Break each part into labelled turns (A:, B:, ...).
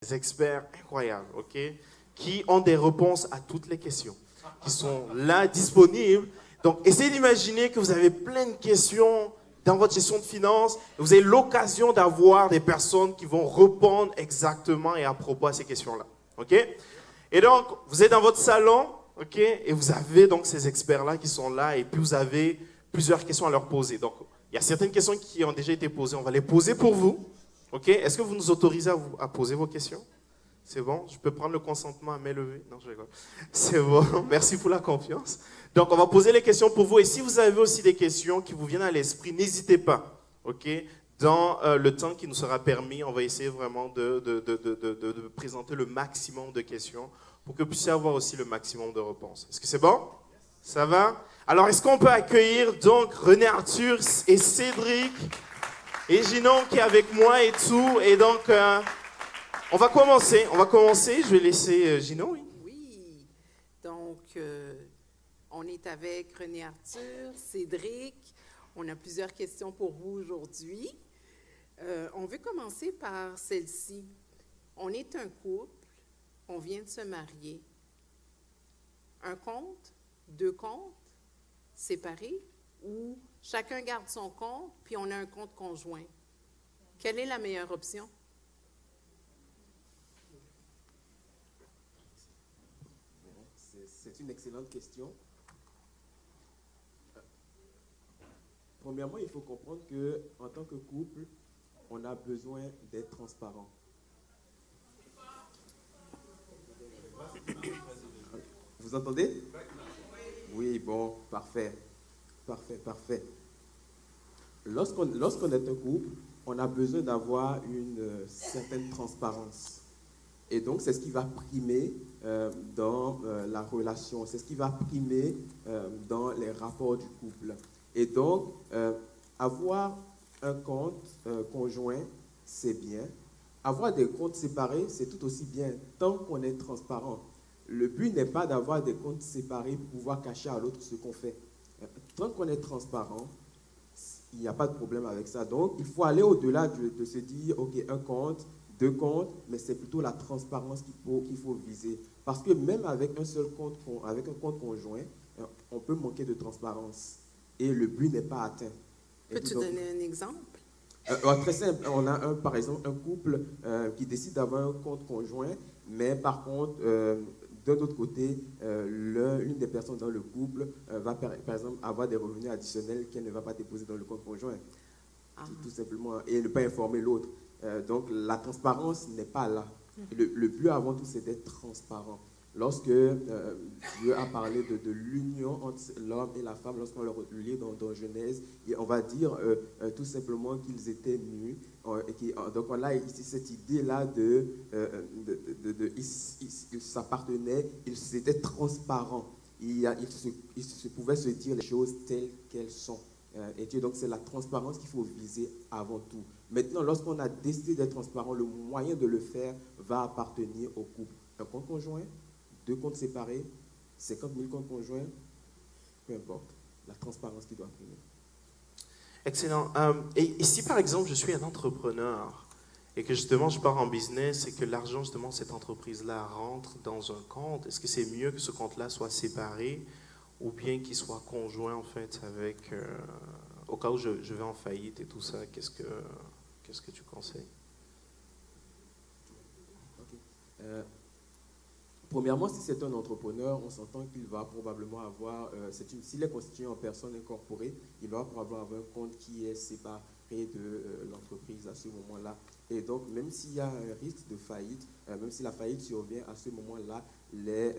A: des experts incroyables, ok, qui ont des réponses à toutes les questions, qui sont là, disponibles. Donc, essayez d'imaginer que vous avez plein de questions dans votre gestion de finances. Vous avez l'occasion d'avoir des personnes qui vont répondre exactement et à propos à ces questions-là, ok. Et donc, vous êtes dans votre salon, ok, et vous avez donc ces experts-là qui sont là, et puis vous avez plusieurs questions à leur poser. Donc, il y a certaines questions qui ont déjà été posées, on va les poser pour vous. Ok? Est-ce que vous nous autorisez à poser vos questions? C'est bon? Je peux prendre le consentement à main levée? Non, je rigole. C'est bon. Merci pour la confiance. Donc, on va poser les questions pour vous. Et si vous avez aussi des questions qui vous viennent à l'esprit, n'hésitez pas. Ok? Dans le temps qui nous sera permis, on va essayer vraiment de présenter le maximum de questions pour que vous puissiez avoir aussi le maximum de réponses. Est-ce que c'est bon? Ça va? Alors, est-ce qu'on peut accueillir donc René Arthur et Cédric et Ginon qui est avec moi et tout. Et donc, on va commencer. Je vais laisser Ginon, oui.
B: Oui. Donc, on est avec René Arthur, Cédric. On a plusieurs questions pour vous aujourd'hui. On veut commencer par celle-ci. On est un couple, on vient de se marier. Un compte, deux comptes, séparés, ou chacun garde son compte, puis on a un compte conjoint. Quelle est la meilleure option?
C: C'est une excellente question. Premièrement, il faut comprendre qu'en tant que couple, on a besoin d'être transparent. Vous entendez? Oui, bon, parfait. Parfait. Lorsqu'on est un couple, on a besoin d'avoir une certaine transparence. Et donc, c'est ce qui va primer dans la relation, c'est ce qui va primer dans les rapports du couple. Et donc, avoir un compte conjoint, c'est bien. Avoir des comptes séparés, c'est tout aussi bien, tant qu'on est transparent. Le but n'est pas d'avoir des comptes séparés pour pouvoir cacher à l'autre ce qu'on fait. Tant qu'on est transparent, il n'y a pas de problème avec ça. Donc, il faut aller au-delà de se dire, OK, un compte, deux comptes, mais c'est plutôt la transparence qu'il faut viser. Parce que même avec un seul compte, avec un compte conjoint, on peut manquer de transparence. Et le but n'est pas atteint.
B: Peux-tu donner un exemple?
C: Très simple. On a, par exemple, un couple qui décide d'avoir un compte conjoint, mais par contre, d'un autre côté, l'une des personnes dans le couple va, par exemple, avoir des revenus additionnels qu'elle ne va pas déposer dans le compte conjoint. Tout simplement, et ne pas informer l'autre. Donc, la transparence n'est pas là. Le but avant tout, c'est d'être transparent. Lorsque Dieu a parlé de l'union entre l'homme et la femme, lorsqu'on le lit dans Genèse, on va dire tout simplement qu'ils étaient nus. Donc on a ici cette idée-là ils s'appartenaient, ils étaient transparents. Ils pouvaient se dire les choses telles qu'elles sont. Et donc c'est la transparence qu'il faut viser avant tout. Maintenant, lorsqu'on a décidé d'être transparent, le moyen de le faire va appartenir au couple. Un compte conjoint, deux comptes séparés, 50 000 comptes conjoints, peu importe. La transparence qui doit primer.
A: Excellent. Et si par exemple je suis un entrepreneur et que justement je pars en business et que l'argent justement de cette entreprise-là rentre dans un compte, est-ce que c'est mieux que ce compte-là soit séparé ou bien qu'il soit conjoint en fait avec, au cas où je vais en faillite et tout ça, qu'est-ce que tu conseilles?
C: Okay. Premièrement, si c'est un entrepreneur, on s'entend qu'il va probablement avoir, s'il est constitué en personne incorporée, il va probablement avoir un compte qui est séparé de l'entreprise à ce moment-là. Et donc, même s'il y a un risque de faillite, même si la faillite survient à ce moment-là, les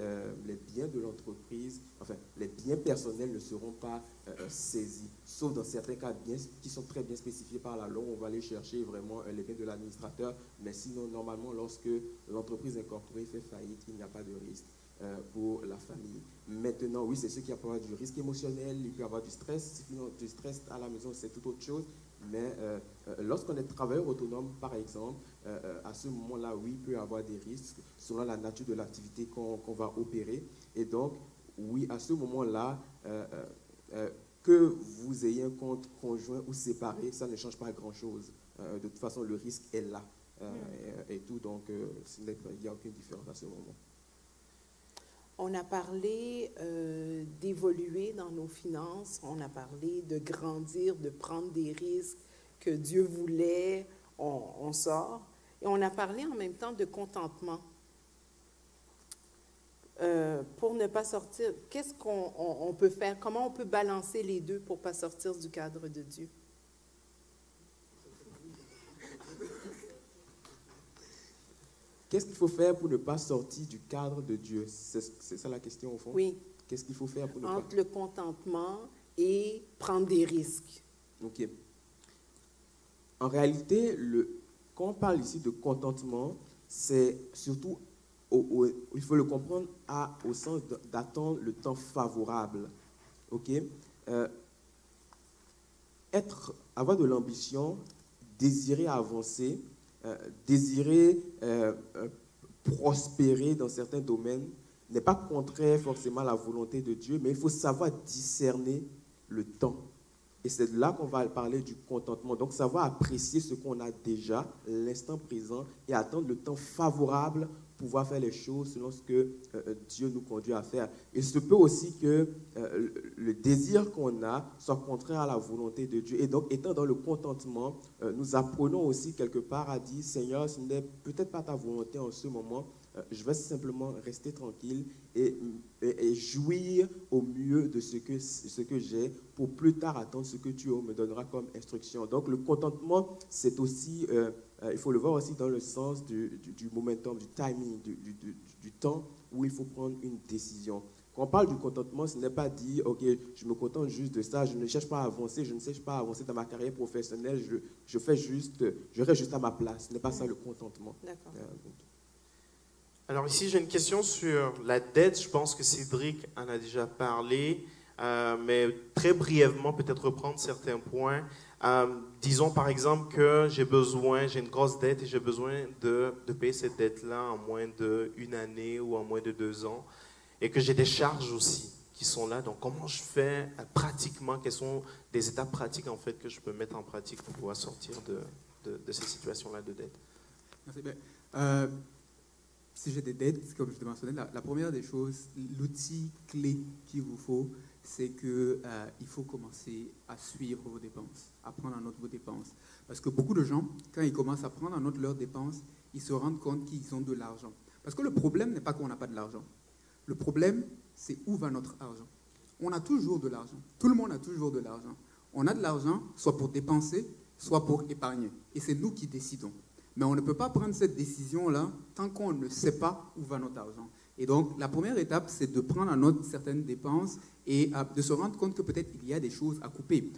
C: biens de l'entreprise, enfin, les biens personnels ne seront pas saisis. Sauf dans certains cas qui sont très bien spécifiés par la loi, on va aller chercher vraiment les biens de l'administrateur. Mais sinon, normalement, lorsque l'entreprise incorporée fait faillite, il n'y a pas de risque pour la famille. Maintenant, oui, c'est sûr qu'il peut y avoir du risque émotionnel, il peut y avoir du stress. Du stress à la maison, c'est toute autre chose. Mais lorsqu'on est travailleur autonome, par exemple, à ce moment-là, oui, il peut y avoir des risques selon la nature de l'activité qu'on va opérer. Et donc, oui, à ce moment-là, que vous ayez un compte conjoint ou séparé, ça ne change pas grand-chose. De toute façon, le risque est là. et tout. Donc, il n'y a aucune différence à ce moment.
B: On a parlé d'évoluer dans nos finances, on a parlé de grandir, de prendre des risques que Dieu voulait, on sort. Et on a parlé en même temps de contentement. Pour ne pas sortir, qu'est-ce qu'on peut faire? Comment on peut balancer les deux pour ne pas sortir du cadre de Dieu?
C: Qu'est-ce qu'il faut faire pour ne pas sortir du cadre de Dieu? C'est ça la question au fond?
B: Oui.
C: Qu'est-ce qu'il faut faire pour ne pas...
B: Entre le contentement et prendre des risques.
C: Ok. En réalité, quand on parle ici de contentement, c'est surtout, il faut le comprendre au sens d'attendre le temps favorable. Ok? Avoir de l'ambition, désirer avancer, désirer prospérer dans certains domaines n'est pas contraire forcément à la volonté de Dieu, mais il faut savoir discerner le temps. Et c'est là qu'on va parler du contentement. Donc, savoir apprécier ce qu'on a déjà, l'instant présent, et attendre le temps favorable pour pouvoir faire les choses selon ce que Dieu nous conduit à faire. Il se peut aussi que le désir qu'on a soit contraire à la volonté de Dieu. Et donc, étant dans le contentement, nous apprenons aussi quelque part à dire, Seigneur, ce n'est peut-être pas ta volonté en ce moment, je vais simplement rester tranquille et jouir au mieux de ce que j'ai pour plus tard attendre ce que tu me donneras comme instruction. Donc le contentement, c'est aussi, il faut le voir aussi dans le sens du momentum, du timing, du temps où il faut prendre une décision. Quand on parle du contentement, ce n'est pas dire, ok, je me contente juste de ça, je ne cherche pas à avancer, je ne cherche pas à avancer dans ma carrière professionnelle, je reste juste à ma place. Ce n'est pas ça le contentement.
B: D'accord.
A: Alors ici, j'ai une question sur la dette. Je pense que Cédric en a déjà parlé, mais très brièvement, peut-être reprendre certains points. Disons par exemple que j'ai une grosse dette et j'ai besoin de payer cette dette-là en moins d'une année ou en moins de 2 ans, et que j'ai des charges aussi qui sont là. Donc comment je fais pratiquement? Quelles sont des étapes pratiques en fait que je peux mettre en pratique pour pouvoir sortir de ces situations-là de dette?
D: Merci. Si j'ai des dettes, comme je te mentionnais, la première des choses, l'outil clé qu'il vous faut, c'est qu'il faut commencer à suivre vos dépenses, à prendre en note vos dépenses. Parce que beaucoup de gens, quand ils commencent à prendre en note leurs dépenses, ils se rendent compte qu'ils ont de l'argent. Parce que le problème n'est pas qu'on n'a pas de l'argent. Le problème, c'est où va notre argent. On a toujours de l'argent. Tout le monde a toujours de l'argent. On a de l'argent, soit pour dépenser, soit pour épargner. Et c'est nous qui décidons. Mais on ne peut pas prendre cette décision-là tant qu'on ne sait pas où va notre argent. Et donc, la première étape, c'est de prendre en note certaines dépenses et de se rendre compte que peut-être il y a des choses à couper.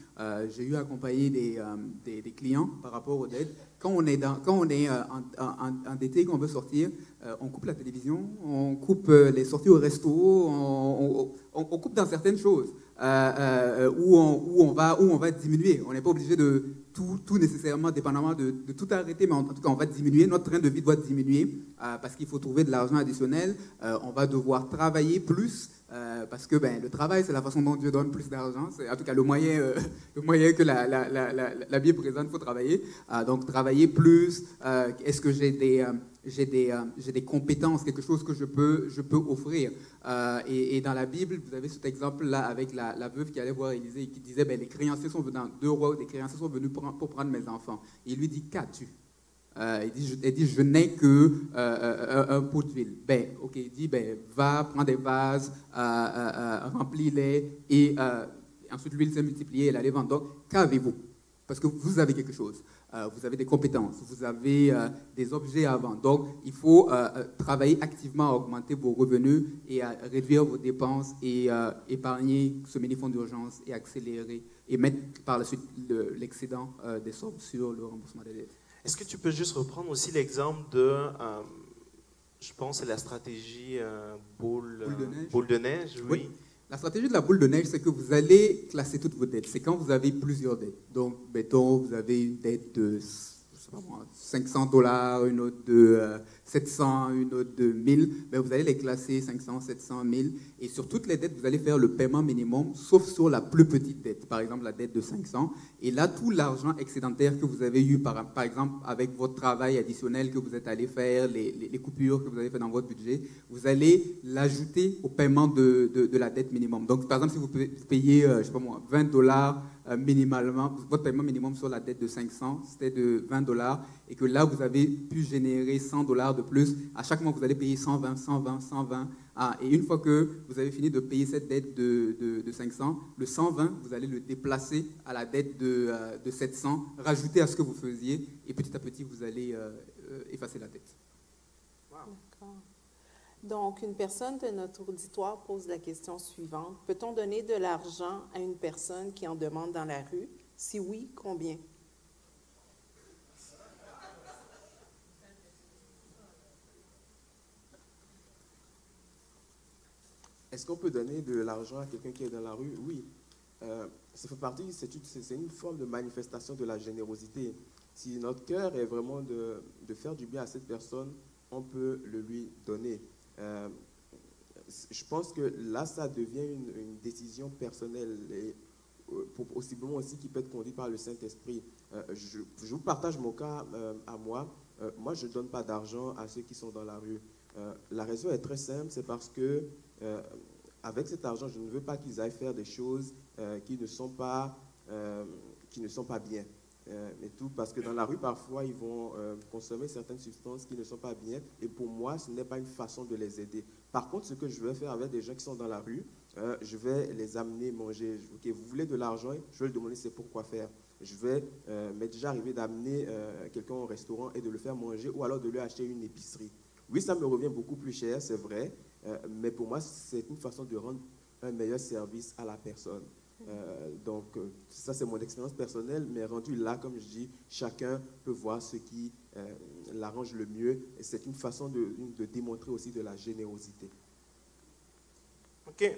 D: J'ai eu à accompagner des clients par rapport aux dettes. Quand on est endetté, qu'on veut sortir, on coupe la télévision, on coupe les sorties au resto, on coupe dans certaines choses où on va diminuer. On n'est pas obligé de tout nécessairement, dépendamment de tout arrêter, mais en tout cas, on va diminuer. Notre train de vie doit diminuer parce qu'il faut trouver de l'argent additionnel. On va devoir travailler plus parce que le travail, c'est la façon dont Dieu donne plus d'argent. C'est en tout cas le moyen que la Bible présente, il faut travailler. Donc, travailler plus. Est-ce que j'ai des compétences, quelque chose que je peux offrir. Et dans la Bible, vous avez cet exemple-là avec la veuve qui allait voir Élisée et qui disait, les créanciers sont venus, dans 2 rois, les créanciers sont venus pour prendre mes enfants. Et il lui dit, qu'as-tu? Elle dit, je n'ai un pot d'huile. Ok, il dit, va, prends des vases, remplis-les, et ensuite l'huile s'est multipliée, elle allait vendre. Donc, qu'avez-vous? Parce que vous avez quelque chose. Vous avez des compétences, vous avez des objets à vendre. Donc, il faut travailler activement à augmenter vos revenus et à réduire vos dépenses et épargner ce mini-fonds d'urgence et accélérer et mettre par la suite l'excédent des sommes sur le remboursement des dettes.
A: Est-ce que tu peux juste reprendre aussi l'exemple de, je pense, c'est la stratégie boule de neige, oui.
D: La stratégie de la boule de neige, c'est que vous allez classer toutes vos dettes. C'est quand vous avez plusieurs dettes. Donc, mettons, vous avez une dette de sais pas moi, $500, une autre de 700, une autre de 1000, ben vous allez les classer 500, 700, 1000. Et sur toutes les dettes, vous allez faire le paiement minimum, sauf sur la plus petite dette, par exemple la dette de 500. Et là, tout l'argent excédentaire que vous avez eu, par exemple, avec votre travail additionnel que vous êtes allé faire, les coupures que vous avez fait dans votre budget, vous allez l'ajouter au paiement de la dette minimum. Donc, par exemple, si vous payez, je sais pas moi, $20 minimalement, votre paiement minimum sur la dette de 500, c'était de $20, et que là, vous avez pu générer $100 de plus. À chaque mois, vous allez payer 120, 120, 120. Et une fois que vous avez fini de payer cette dette de 500, le 120, vous allez le déplacer à la dette de 700, rajouter à ce que vous faisiez, et petit à petit, vous allez effacer la dette.
B: D'accord. Donc, une personne de notre auditoire pose la question suivante. Peut-on donner de l'argent à une personne qui en demande dans la rue? Si oui, combien?
C: Est-ce qu'on peut donner de l'argent à quelqu'un qui est dans la rue? Oui. Ça fait partie, c'est une forme de manifestation de la générosité. Si notre cœur est vraiment de faire du bien à cette personne, on peut le lui donner. Je pense que là, ça devient une décision personnelle et possiblement aussi qui peut être conduite par le Saint-Esprit. Je vous partage mon cas à moi. Moi, je ne donne pas d'argent à ceux qui sont dans la rue. La raison est très simple, c'est parce que avec cet argent, je ne veux pas qu'ils aillent faire des choses qui ne sont pas bien. Et tout, parce que dans la rue, parfois, ils vont consommer certaines substances qui ne sont pas bien. Et pour moi, ce n'est pas une façon de les aider. Par contre, ce que je vais faire avec des gens qui sont dans la rue, je vais les amener manger. Ok, vous voulez de l'argent, je vais leur demander c'est pourquoi faire. Je vais m'être déjà arrivé d'amener quelqu'un au restaurant et de le faire manger ou alors de lui acheter une épicerie. Oui, ça me revient beaucoup plus cher, c'est vrai, mais pour moi, c'est une façon de rendre un meilleur service à la personne. Donc, ça, c'est mon expérience personnelle, mais rendu là, comme je dis, chacun peut voir ce qui l'arrange le mieux. Et c'est une façon de démontrer aussi de la générosité.
A: Ok.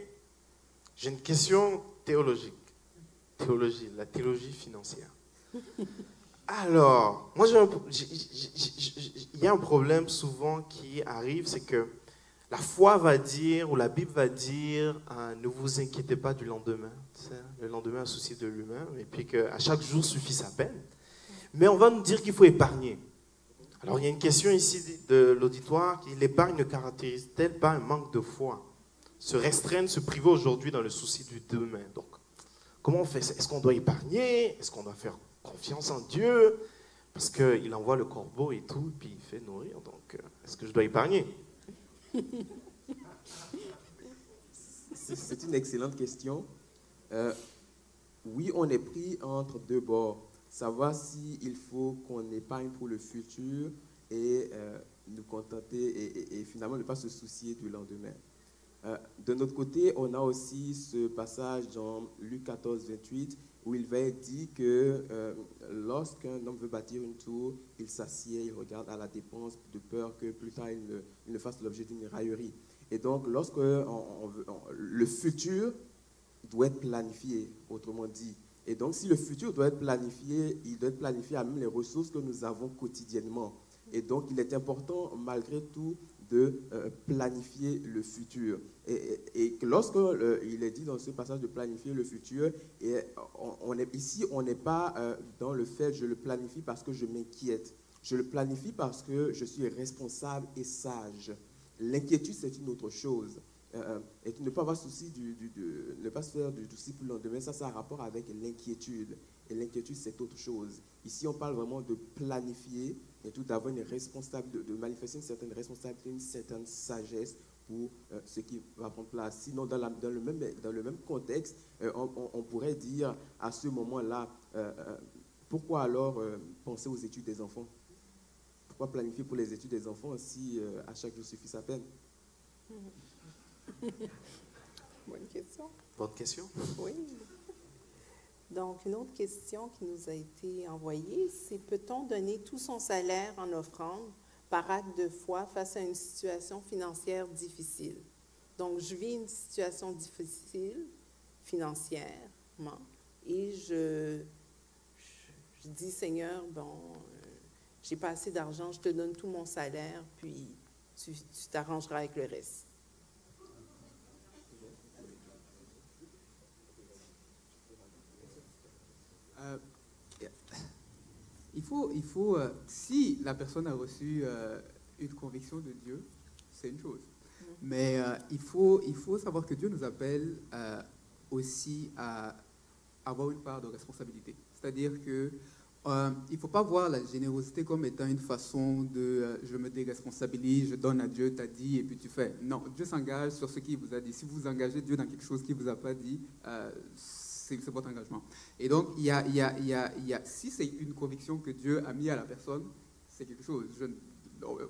A: J'ai une question théologique. La théologie financière. Alors, moi, il y a un problème souvent qui arrive, c'est que la foi va dire, ou la Bible va dire, ne vous inquiétez pas du lendemain. Le lendemain a souci de l'humain, et puis qu'à chaque jour suffit sa peine. Mais on va nous dire qu'il faut épargner. Alors, il y a une question ici de l'auditoire, l'épargne ne caractérise-t-elle pas un manque de foi? Se restreindre, se priver aujourd'hui dans le souci du demain. Donc, comment on fait? Est-ce qu'on doit épargner? Est-ce qu'on doit faire confiance en Dieu? Parce qu'il envoie le corbeau et tout, puis il fait nourrir. Donc, est-ce que je dois épargner?
C: C'est une excellente question. Oui, on est pris entre deux bords. Savoir s'il faut qu'on épargne pour le futur et nous contenter et finalement ne pas se soucier du lendemain. De notre côté, on a aussi ce passage dans Luc 14, 28, où il va être dit que lorsqu'un homme veut bâtir une tour, il s'assied, il regarde à la dépense de peur que plus tard il ne fasse l'objet d'une raillerie. Et donc, lorsque le futur doit être planifié, autrement dit. Et donc, si le futur doit être planifié, il doit être planifié à même les ressources que nous avons quotidiennement. Et donc, il est important, malgré tout, de planifier le futur. Et lorsqu'il est dit dans ce passage de planifier le futur, ici, on n'est pas dans le fait je le planifie parce que je m'inquiète. Je le planifie parce que je suis responsable et sage. L'inquiétude, c'est une autre chose. Et ne pas avoir souci ne pas se faire du souci pour le lendemain, ça a un rapport avec l'inquiétude. Et l'inquiétude, c'est autre chose. Ici, on parle vraiment de planifier et tout d'avoir une responsabilité, de manifester une certaine responsabilité, une certaine sagesse pour ce qui va prendre place. Sinon, dans le même contexte, on pourrait dire à ce moment-là, pourquoi alors penser aux études des enfants? Pourquoi planifier pour les études des enfants si à chaque jour suffit sa peine?
B: Bonne question.
A: Bonne question.
B: Oui. Donc, une autre question qui nous a été envoyée, c'est peut-on donner tout son salaire en offrande par acte de foi face à une situation financière difficile? Donc, je vis une situation difficile financièrement et je dis, Seigneur, bon, j'ai pas assez d'argent, je te donne tout mon salaire, puis tu t'arrangeras avec le reste.
D: Si la personne a reçu une conviction de Dieu, c'est une chose. Mais il faut savoir que Dieu nous appelle aussi à avoir une part de responsabilité. C'est-à-dire que il ne faut pas voir la générosité comme étant une façon de je me déresponsabilise, je donne à Dieu, t'as dit, et puis tu fais. Non, Dieu s'engage sur ce qu'il vous a dit. Si vous engagez Dieu dans quelque chose qu'il ne vous a pas dit, c'est votre engagement. Et donc, si c'est une conviction que Dieu a mis à la personne, c'est quelque chose. Je ne vais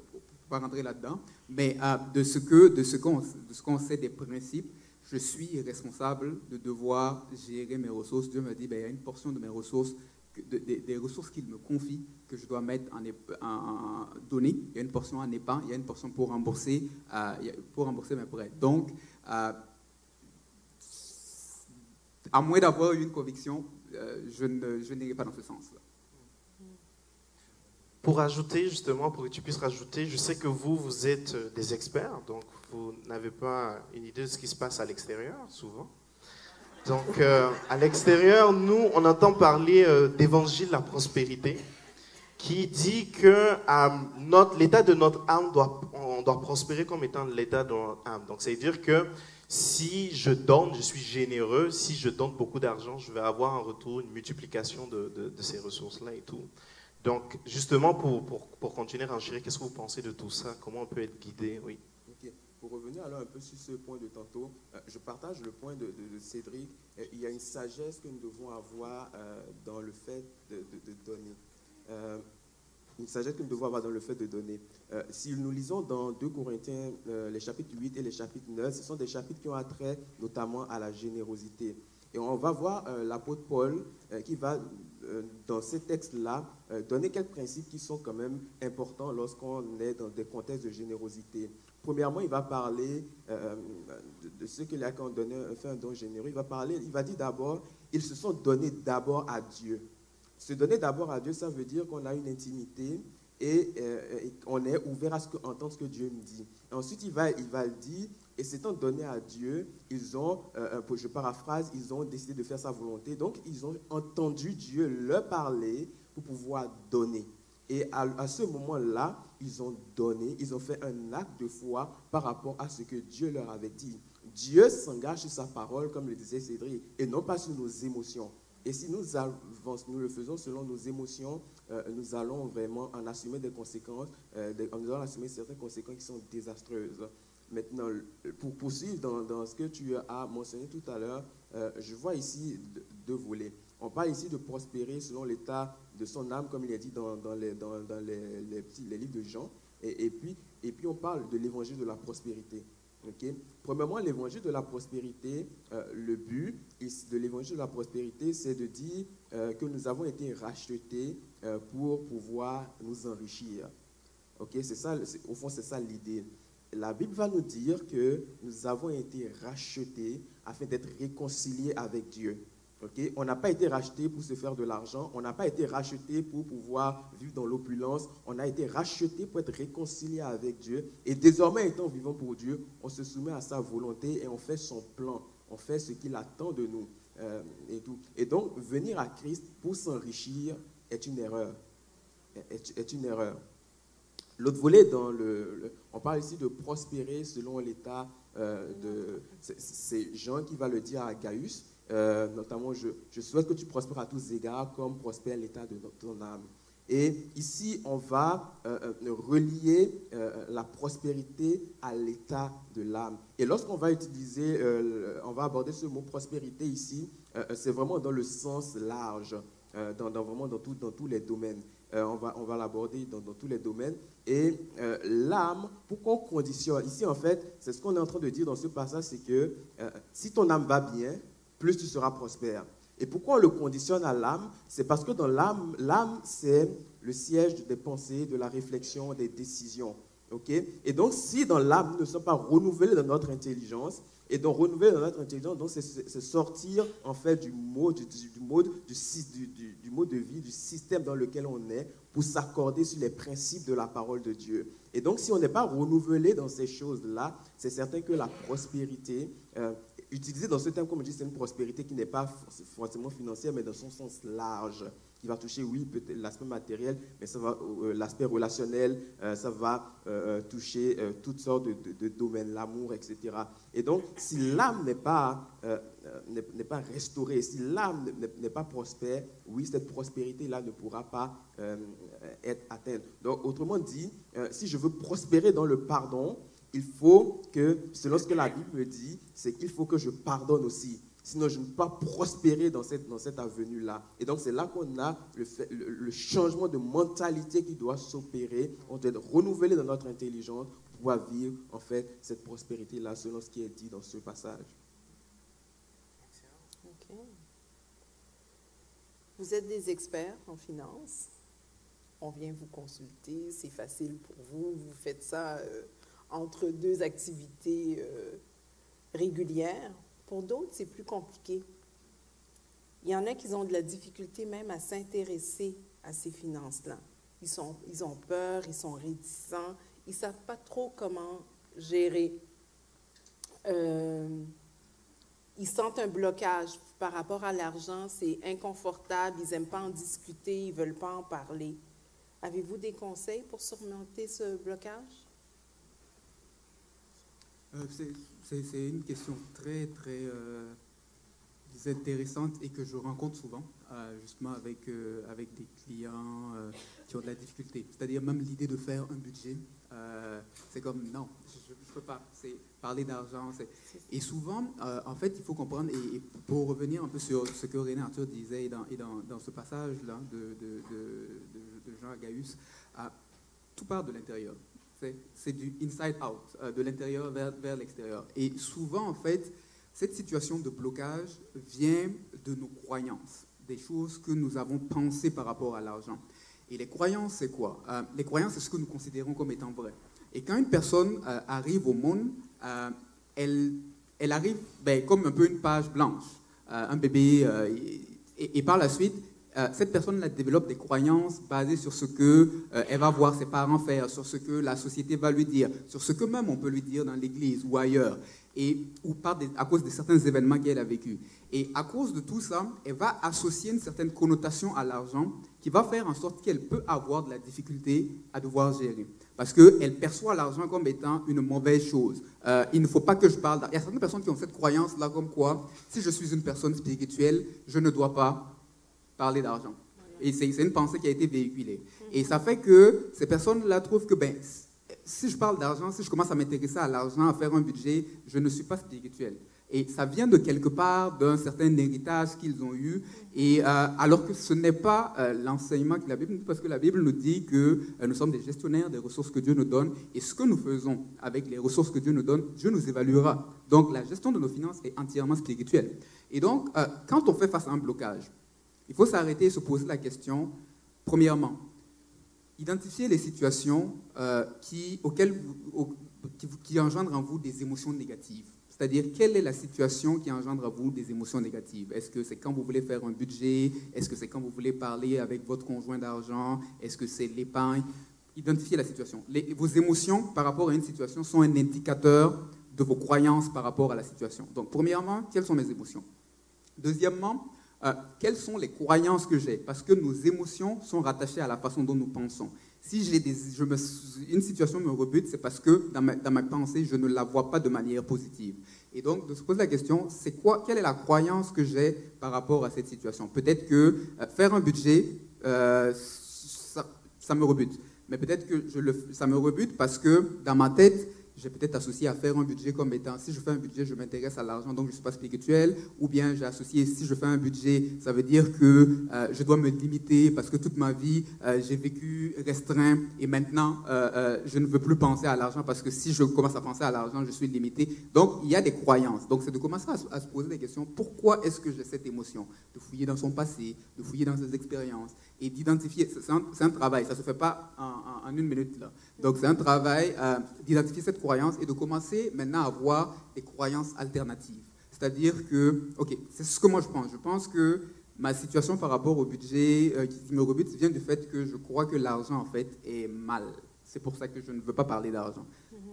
D: pas rentrer là-dedans, mais de ce qu'on sait des principes, je suis responsable de devoir gérer mes ressources. Dieu me dit, il y a une portion de mes ressources, des ressources qu'il me confie, que je dois mettre en donner. Il y a une portion en épargne, il y a une portion pour rembourser mes prêts. Donc, à moins d'avoir une conviction, je n'irai pas dans ce sens-là.
A: Pour ajouter, justement, pour que tu puisses rajouter, je sais que vous êtes des experts, donc vous n'avez pas une idée de ce qui se passe à l'extérieur, souvent. Donc, à l'extérieur, nous, on entend parler d'évangile de la prospérité, qui dit que l'état de notre âme on doit prospérer comme étant l'état de notre âme. Donc, ça veut dire que si je donne, je suis généreux, si je donne beaucoup d'argent, je vais avoir en retour une multiplication de ces ressources-là et tout. Donc, justement, pour continuer à enchérir, qu'est-ce que vous pensez de tout ça? Comment on peut être guidé? Oui.
C: Okay. Pour revenir alors un peu sur ce point de tantôt, je partage le point de Cédric. Il y a une sagesse que nous devons avoir dans le fait de donner. Une sagesse que nous devons avoir dans le fait de donner. Si nous lisons dans 2 Corinthiens, les chapitres 8 et les chapitres 9, ce sont des chapitres qui ont attrait notamment à la générosité. Et on va voir l'apôtre Paul qui va, dans ces textes-là, donner quelques principes qui sont quand même importants lorsqu'on est dans des contextes de générosité. Premièrement, il va parler de ceux qui ont fait un don généreux. Il va dire d'abord, ils se sont donnés d'abord à Dieu. Se donner d'abord à Dieu, ça veut dire qu'on a une intimité et on est ouvert à entendre ce que Dieu me dit. Et ensuite, il va le dire, et s'étant donné à Dieu, ils ont, je paraphrase, ils ont décidé de faire sa volonté. Donc, ils ont entendu Dieu leur parler pour pouvoir donner. Et à ce moment-là, ils ont donné, ils ont fait un acte de foi par rapport à ce que Dieu leur avait dit. Dieu s'engage sur sa parole, comme le disait Cédric, et non pas sur nos émotions. Et si nous le faisons selon nos émotions, nous allons vraiment en assumer des conséquences, nous allons assumer certaines conséquences qui sont désastreuses. Maintenant, pour poursuivre dans ce que tu as mentionné tout à l'heure, je vois ici 2 volets. On parle ici de prospérer selon l'état de son âme, comme il est dit dans les livres de Jean. Et puis on parle de l'évangile de la prospérité. Okay? Premièrement, l'évangile de la prospérité, le but de l'évangile de la prospérité, c'est de dire que nous avons été rachetés pour pouvoir nous enrichir. Okay? C'est ça, au fond, c'est ça l'idée. La Bible va nous dire que nous avons été rachetés afin d'être réconciliés avec Dieu. Okay? On n'a pas été rachetés pour se faire de l'argent, on n'a pas été rachetés pour pouvoir vivre dans l'opulence, on a été rachetés pour être réconciliés avec Dieu. Et désormais, étant vivant pour Dieu, on se soumet à sa volonté et on fait son plan, on fait ce qu'il attend de nous. Et tout. Et donc, venir à Christ pour s'enrichir est une erreur. Est une erreur. L'autre volet, on parle ici de prospérer selon l'état c'est Jean qui va le dire à Gaius. Notamment, je souhaite que tu prospères à tous égards comme prospère l'état de ton âme. Et ici, on va relier la prospérité à l'état de l'âme. Et lorsqu'on va on va aborder ce mot prospérité ici, c'est vraiment dans le sens large, vraiment dans tous les domaines. On va l'aborder dans tous les domaines. Et l'âme, pourquoi on conditionne? Ici, en fait, c'est ce qu'on est en train de dire dans ce passage, c'est que si ton âme va bien, plus tu seras prospère. Et pourquoi on le conditionne à l'âme? C'est parce que dans l'âme, c'est le siège des pensées, de la réflexion, des décisions. Okay? Et donc, si dans l'âme, nous ne sommes pas renouvelés dans notre intelligence, Et donc, renouveler dans notre intelligence, donc c'est sortir en fait du mode de vie, du système dans lequel on est, pour s'accorder sur les principes de la parole de Dieu. Et donc, si on n'est pas renouvelé dans ces choses-là, c'est certain que la prospérité, utilisée dans ce terme, comme je dis, c'est une prospérité qui n'est pas forcément financière, mais dans son sens large, qui va toucher, oui, peut-être l'aspect matériel, mais ça va l'aspect relationnel, ça va toucher toutes sortes de domaines, l'amour, etc. Et donc, si l'âme n'est pas restaurée, si l'âme n'est pas prospère, oui, cette prospérité-là ne pourra pas être atteinte. Donc, autrement dit, si je veux prospérer dans le pardon, il faut que, selon ce que la Bible me dit, c'est qu'il faut que je pardonne aussi. Sinon, je ne peux pas prospérer dans cette avenue-là. Et donc, c'est là qu'on a le changement de mentalité qui doit s'opérer. On doit être renouvelé dans notre intelligence pour pouvoir vivre, en fait, cette prospérité-là, selon ce qui est dit dans ce passage.
B: OK. Vous êtes des experts en finance. On vient vous consulter. C'est facile pour vous. Vous faites ça entre deux activités régulières. Pour d'autres, c'est plus compliqué. Il y en a qui ont de la difficulté même à s'intéresser à ces finances-là. Ils ont peur, ils sont réticents, ils ne savent pas trop comment gérer. Ils sentent un blocage par rapport à l'argent, c'est inconfortable, ils n'aiment pas en discuter, ils ne veulent pas en parler. Avez-vous des conseils pour surmonter ce blocage?
D: C'est une question très, très intéressante et que je rencontre souvent, justement avec des clients qui ont de la difficulté. C'est-à-dire même l'idée de faire un budget, c'est comme non, je ne peux pas. C'est parler d'argent. Et souvent, en fait, il faut comprendre, et pour revenir un peu sur ce que René Arthur disait dans ce passage-là de Jean Agaeus, tout part de l'intérieur. C'est du inside out, de l'intérieur vers l'extérieur. Et souvent, en fait, cette situation de blocage vient de nos croyances, des choses que nous avons pensées par rapport à l'argent. Et les croyances, c'est quoi? Les croyances, c'est ce que nous considérons comme étant vrai. Et quand une personne arrive au monde, elle arrive comme un peu une page blanche, un bébé, et par la suite, cette personne développe des croyances basées sur ce qu'elle va voir ses parents faire, sur ce que la société va lui dire, sur ce que même on peut lui dire dans l'église ou ailleurs, ou à cause de certains événements qu'elle a vécus. Et à cause de tout ça, elle va associer une certaine connotation à l'argent qui va faire en sorte qu'elle peut avoir de la difficulté à devoir gérer. Parce qu'elle perçoit l'argent comme étant une mauvaise chose. Il ne faut pas que je parle d'argent. Il y a certaines personnes qui ont cette croyance-là comme quoi, si je suis une personne spirituelle, je ne dois pas parler d'argent. Et c'est une pensée qui a été véhiculée. Et ça fait que ces personnes-là trouvent que, si je parle d'argent, si je commence à m'intéresser à l'argent, à faire un budget, je ne suis pas spirituel. Et ça vient de quelque part d'un certain héritage qu'ils ont eu, et alors que ce n'est pas l'enseignement que la Bible nous dit, parce que la Bible nous dit que nous sommes des gestionnaires des ressources que Dieu nous donne, et ce que nous faisons avec les ressources que Dieu nous donne, Dieu nous évaluera. Donc la gestion de nos finances est entièrement spirituelle. Et donc, quand on fait face à un blocage, il faut s'arrêter et se poser la question, premièrement, identifier les situations qui engendrent en vous des émotions négatives. C'est-à-dire, quelle est la situation qui engendre à vous des émotions négatives? Est-ce que c'est quand vous voulez faire un budget? Est-ce que c'est quand vous voulez parler avec votre conjoint d'argent? Est-ce que c'est l'épargne? Identifiez la situation. Vos émotions par rapport à une situation sont un indicateur de vos croyances par rapport à la situation. Donc, premièrement, quelles sont mes émotions? Deuxièmement, quelles sont les croyances que j'ai? Parce que nos émotions sont rattachées à la façon dont nous pensons. Si une situation me rebute, c'est parce que dans ma pensée, je ne la vois pas de manière positive. Et donc, de se poser la question, quelle est la croyance que j'ai par rapport à cette situation? Peut-être que faire un budget, ça me rebute. Mais peut-être que ça me rebute parce que dans ma tête, j'ai peut-être associé à faire un budget comme étant, si je fais un budget, je m'intéresse à l'argent, donc je ne suis pas spirituel, ou bien j'ai associé, si je fais un budget, ça veut dire que je dois me limiter parce que toute ma vie, j'ai vécu restreint et maintenant, je ne veux plus penser à l'argent parce que si je commence à penser à l'argent, je suis limité. Donc, il y a des croyances. Donc, c'est de commencer à se poser des questions. Pourquoi est-ce que j'ai cette émotion? De fouiller dans son passé, de fouiller dans ses expériences. et d'identifier, c'est un travail, ça ne se fait pas en une minute là. Donc c'est un travail d'identifier cette croyance et de commencer maintenant à avoir des croyances alternatives. C'est-à-dire que, ok, c'est ce que moi je pense. Je pense que ma situation par rapport au budget qui me rebute vient du fait que je crois que l'argent en fait est mal. C'est pour ça que je ne veux pas parler d'argent.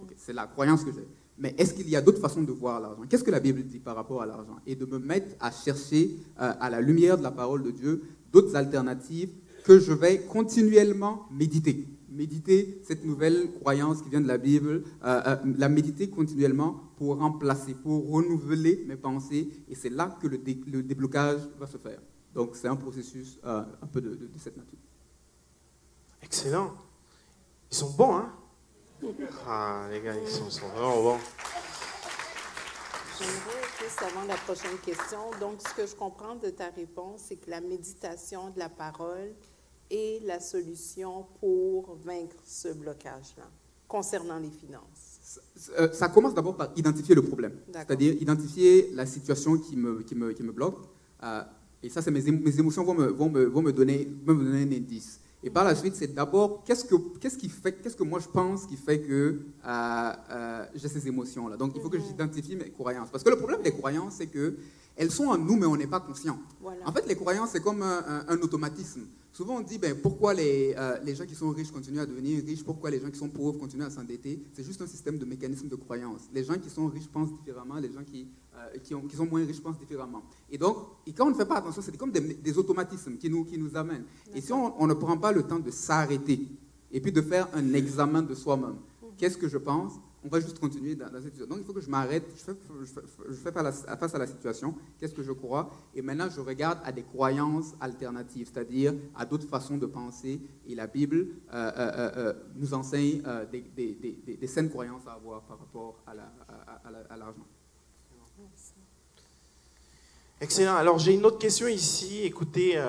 D: Okay, c'est la croyance que j'ai. Mais est-ce qu'il y a d'autres façons de voir l'argent? Qu'est-ce que la Bible dit par rapport à l'argent? Et de me mettre à chercher, à la lumière de la parole de Dieu, d'autres alternatives que je vais continuellement méditer. Méditer cette nouvelle croyance qui vient de la Bible, la méditer continuellement pour remplacer, pour renouveler mes pensées. Et c'est là que le déblocage va se faire. Donc c'est un processus un peu de cette nature.
A: Excellent. Ils sont bons, hein? Ah, les gars, ils sont vraiment bons.
B: J'aimerais, juste avant la prochaine question, donc ce que je comprends de ta réponse, c'est que la méditation de la parole est la solution pour vaincre ce blocage-là, concernant les finances.
D: Ça commence d'abord par identifier le problème, c'est-à-dire identifier la situation qui me bloque. Et ça, c'est mes émotions vont me donner un indice. Et par la suite, c'est d'abord qu'est-ce que moi je pense qui fait que j'ai ces émotions-là. Donc, il faut que j'identifie mes croyances. Parce que le problème des croyances, c'est qu'elles sont en nous, mais on n'est pas conscient. Voilà. En fait, les croyances, c'est comme un automatisme. Souvent, on dit, pourquoi les gens qui sont riches continuent à devenir riches, pourquoi les gens qui sont pauvres continuent à s'endetter. C'est juste un système de mécanisme de croyance. Les gens qui sont riches pensent différemment, les gens qui sont moins riches pensent différemment. Et quand on ne fait pas attention, c'est comme des automatismes qui nous amènent. Et si on ne prend pas le temps de s'arrêter et puis de faire un examen de soi-même, qu'est-ce que je pense? On va juste continuer dans cette situation. Donc, il faut que je m'arrête, je fais face à la situation, qu'est-ce que je crois, et maintenant, je regarde à des croyances alternatives, c'est-à-dire à d'autres façons de penser, et la Bible nous enseigne des saines croyances à avoir par rapport à l'argent.
A: Excellent. Alors, j'ai une autre question ici. Écoutez,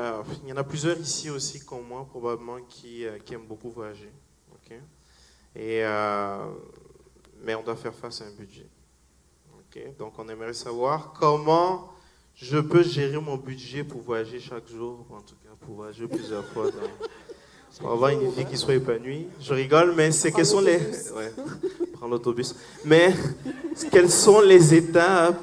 A: il y en a plusieurs ici aussi, comme moi, probablement, qui aiment beaucoup voyager. Okay? Mais on doit faire face à un budget. Okay? Donc, on aimerait savoir comment je peux gérer mon budget pour voyager chaque jour, ou en tout cas, pour voyager plusieurs fois. Pour avoir une vie qui soit épanouie. Je rigole, mais c'est quelles sont les... Ouais, prendre l'autobus. Mais quelles sont les étapes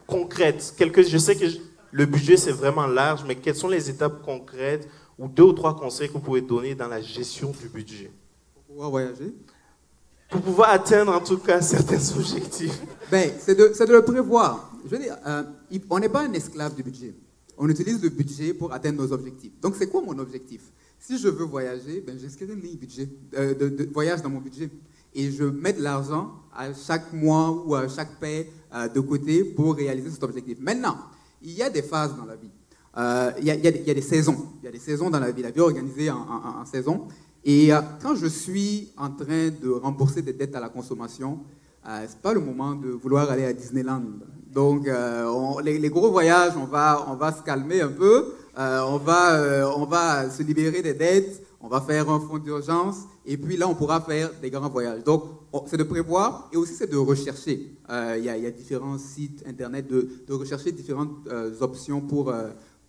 A: concrètes? Je sais que le budget, c'est vraiment large, mais quelles sont les étapes concrètes ou 2 ou 3 conseils que vous pouvez donner dans la gestion du budget?
D: Pour pouvoir voyager?
A: Pour pouvoir atteindre, en tout cas, certains objectifs.
D: C'est de le prévoir. Je veux dire, on n'est pas un esclave du budget. On utilise le budget pour atteindre nos objectifs. Donc, c'est quoi mon objectif? Si je veux voyager, j'inscris une ligne budget, de voyage dans mon budget. Et je mets de l'argent à chaque mois ou à chaque paie de côté pour réaliser cet objectif. Maintenant, il y a des phases dans la vie. Il y a des saisons. Il y a des saisons dans la vie. La vie est organisée en saisons. Et quand je suis en train de rembourser des dettes à la consommation, c'est pas le moment de vouloir aller à Disneyland. Donc, les gros voyages, on va se calmer un peu. On va se libérer des dettes. On va faire un fonds d'urgence. Et puis là, on pourra faire des grands voyages. Donc, c'est de prévoir et aussi c'est de rechercher. Il y a différents sites internet de rechercher différentes options pour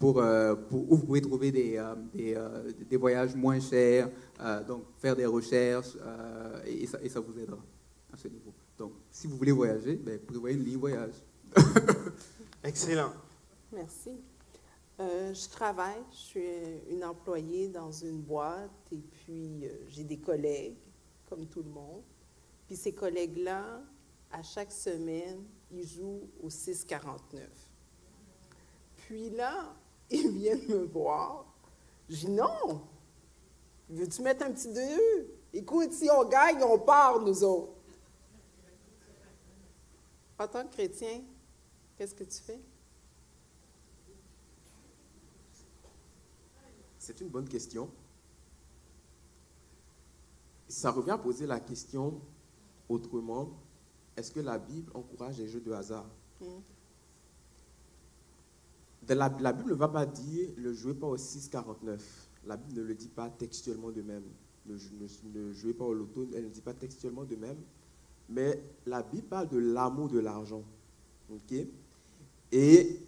D: où vous pouvez trouver des voyages moins chers, donc faire des recherches et ça vous aidera à ce niveau. Donc, si vous voulez voyager, prévoyez une ligne voyage.
A: Excellent.
B: Merci. Je travaille, je suis une employée dans une boîte et puis j'ai des collègues, comme tout le monde. Puis ces collègues-là, à chaque semaine, ils jouent au 6,49. Puis là, ils viennent me voir. Je dis non. Veux-tu mettre un petit 2? Écoute, si on gagne, on part, nous autres. En tant que chrétien, qu'est-ce que tu fais?
C: C'est une bonne question. Ça revient à poser la question autrement. Est-ce que la Bible encourage les jeux de hasard? La Bible ne va pas dire « ne jouez pas au 6,49 ». La Bible ne le dit pas textuellement de même. Ne jouez pas au loto, elle ne dit pas textuellement de même. Mais la Bible parle de l'amour de l'argent. Okay? Et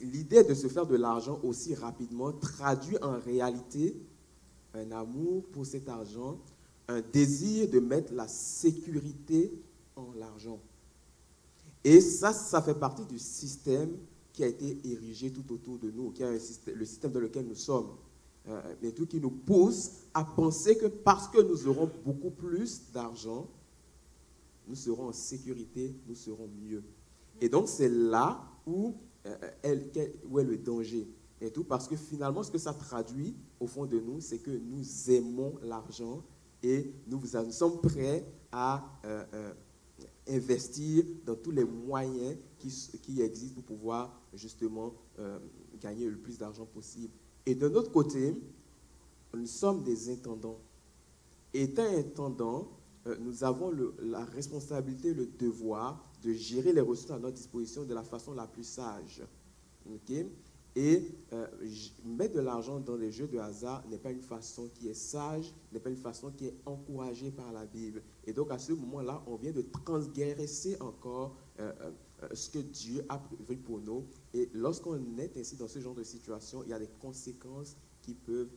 C: l'idée de se faire de l'argent aussi rapidement traduit en réalité un amour pour cet argent, un désir de mettre la sécurité en l'argent. Et ça fait partie du système qui a été érigé tout autour de nous, qui est le système dans lequel nous sommes. Et tout qui nous pousse à penser que parce que nous aurons beaucoup plus d'argent, nous serons en sécurité, nous serons mieux. Et donc, c'est là où est le danger. Et tout, parce que finalement, ce que ça traduit au fond de nous, c'est que nous aimons l'argent et nous sommes prêts à investir dans tous les moyens qui existent pour pouvoir justement gagner le plus d'argent possible. Et de notre côté, nous sommes des intendants. Étant intendants, nous avons la responsabilité, le devoir de gérer les ressources à notre disposition de la façon la plus sage. Okay? Et mettre de l'argent dans les jeux de hasard n'est pas une façon qui est sage, n'est pas une façon qui est encouragée par la Bible. Et donc à ce moment-là, on vient de transgresser encore ce que Dieu a prévu pour nous. Et lorsqu'on est ainsi dans ce genre de situation, il y a des conséquences qui peuvent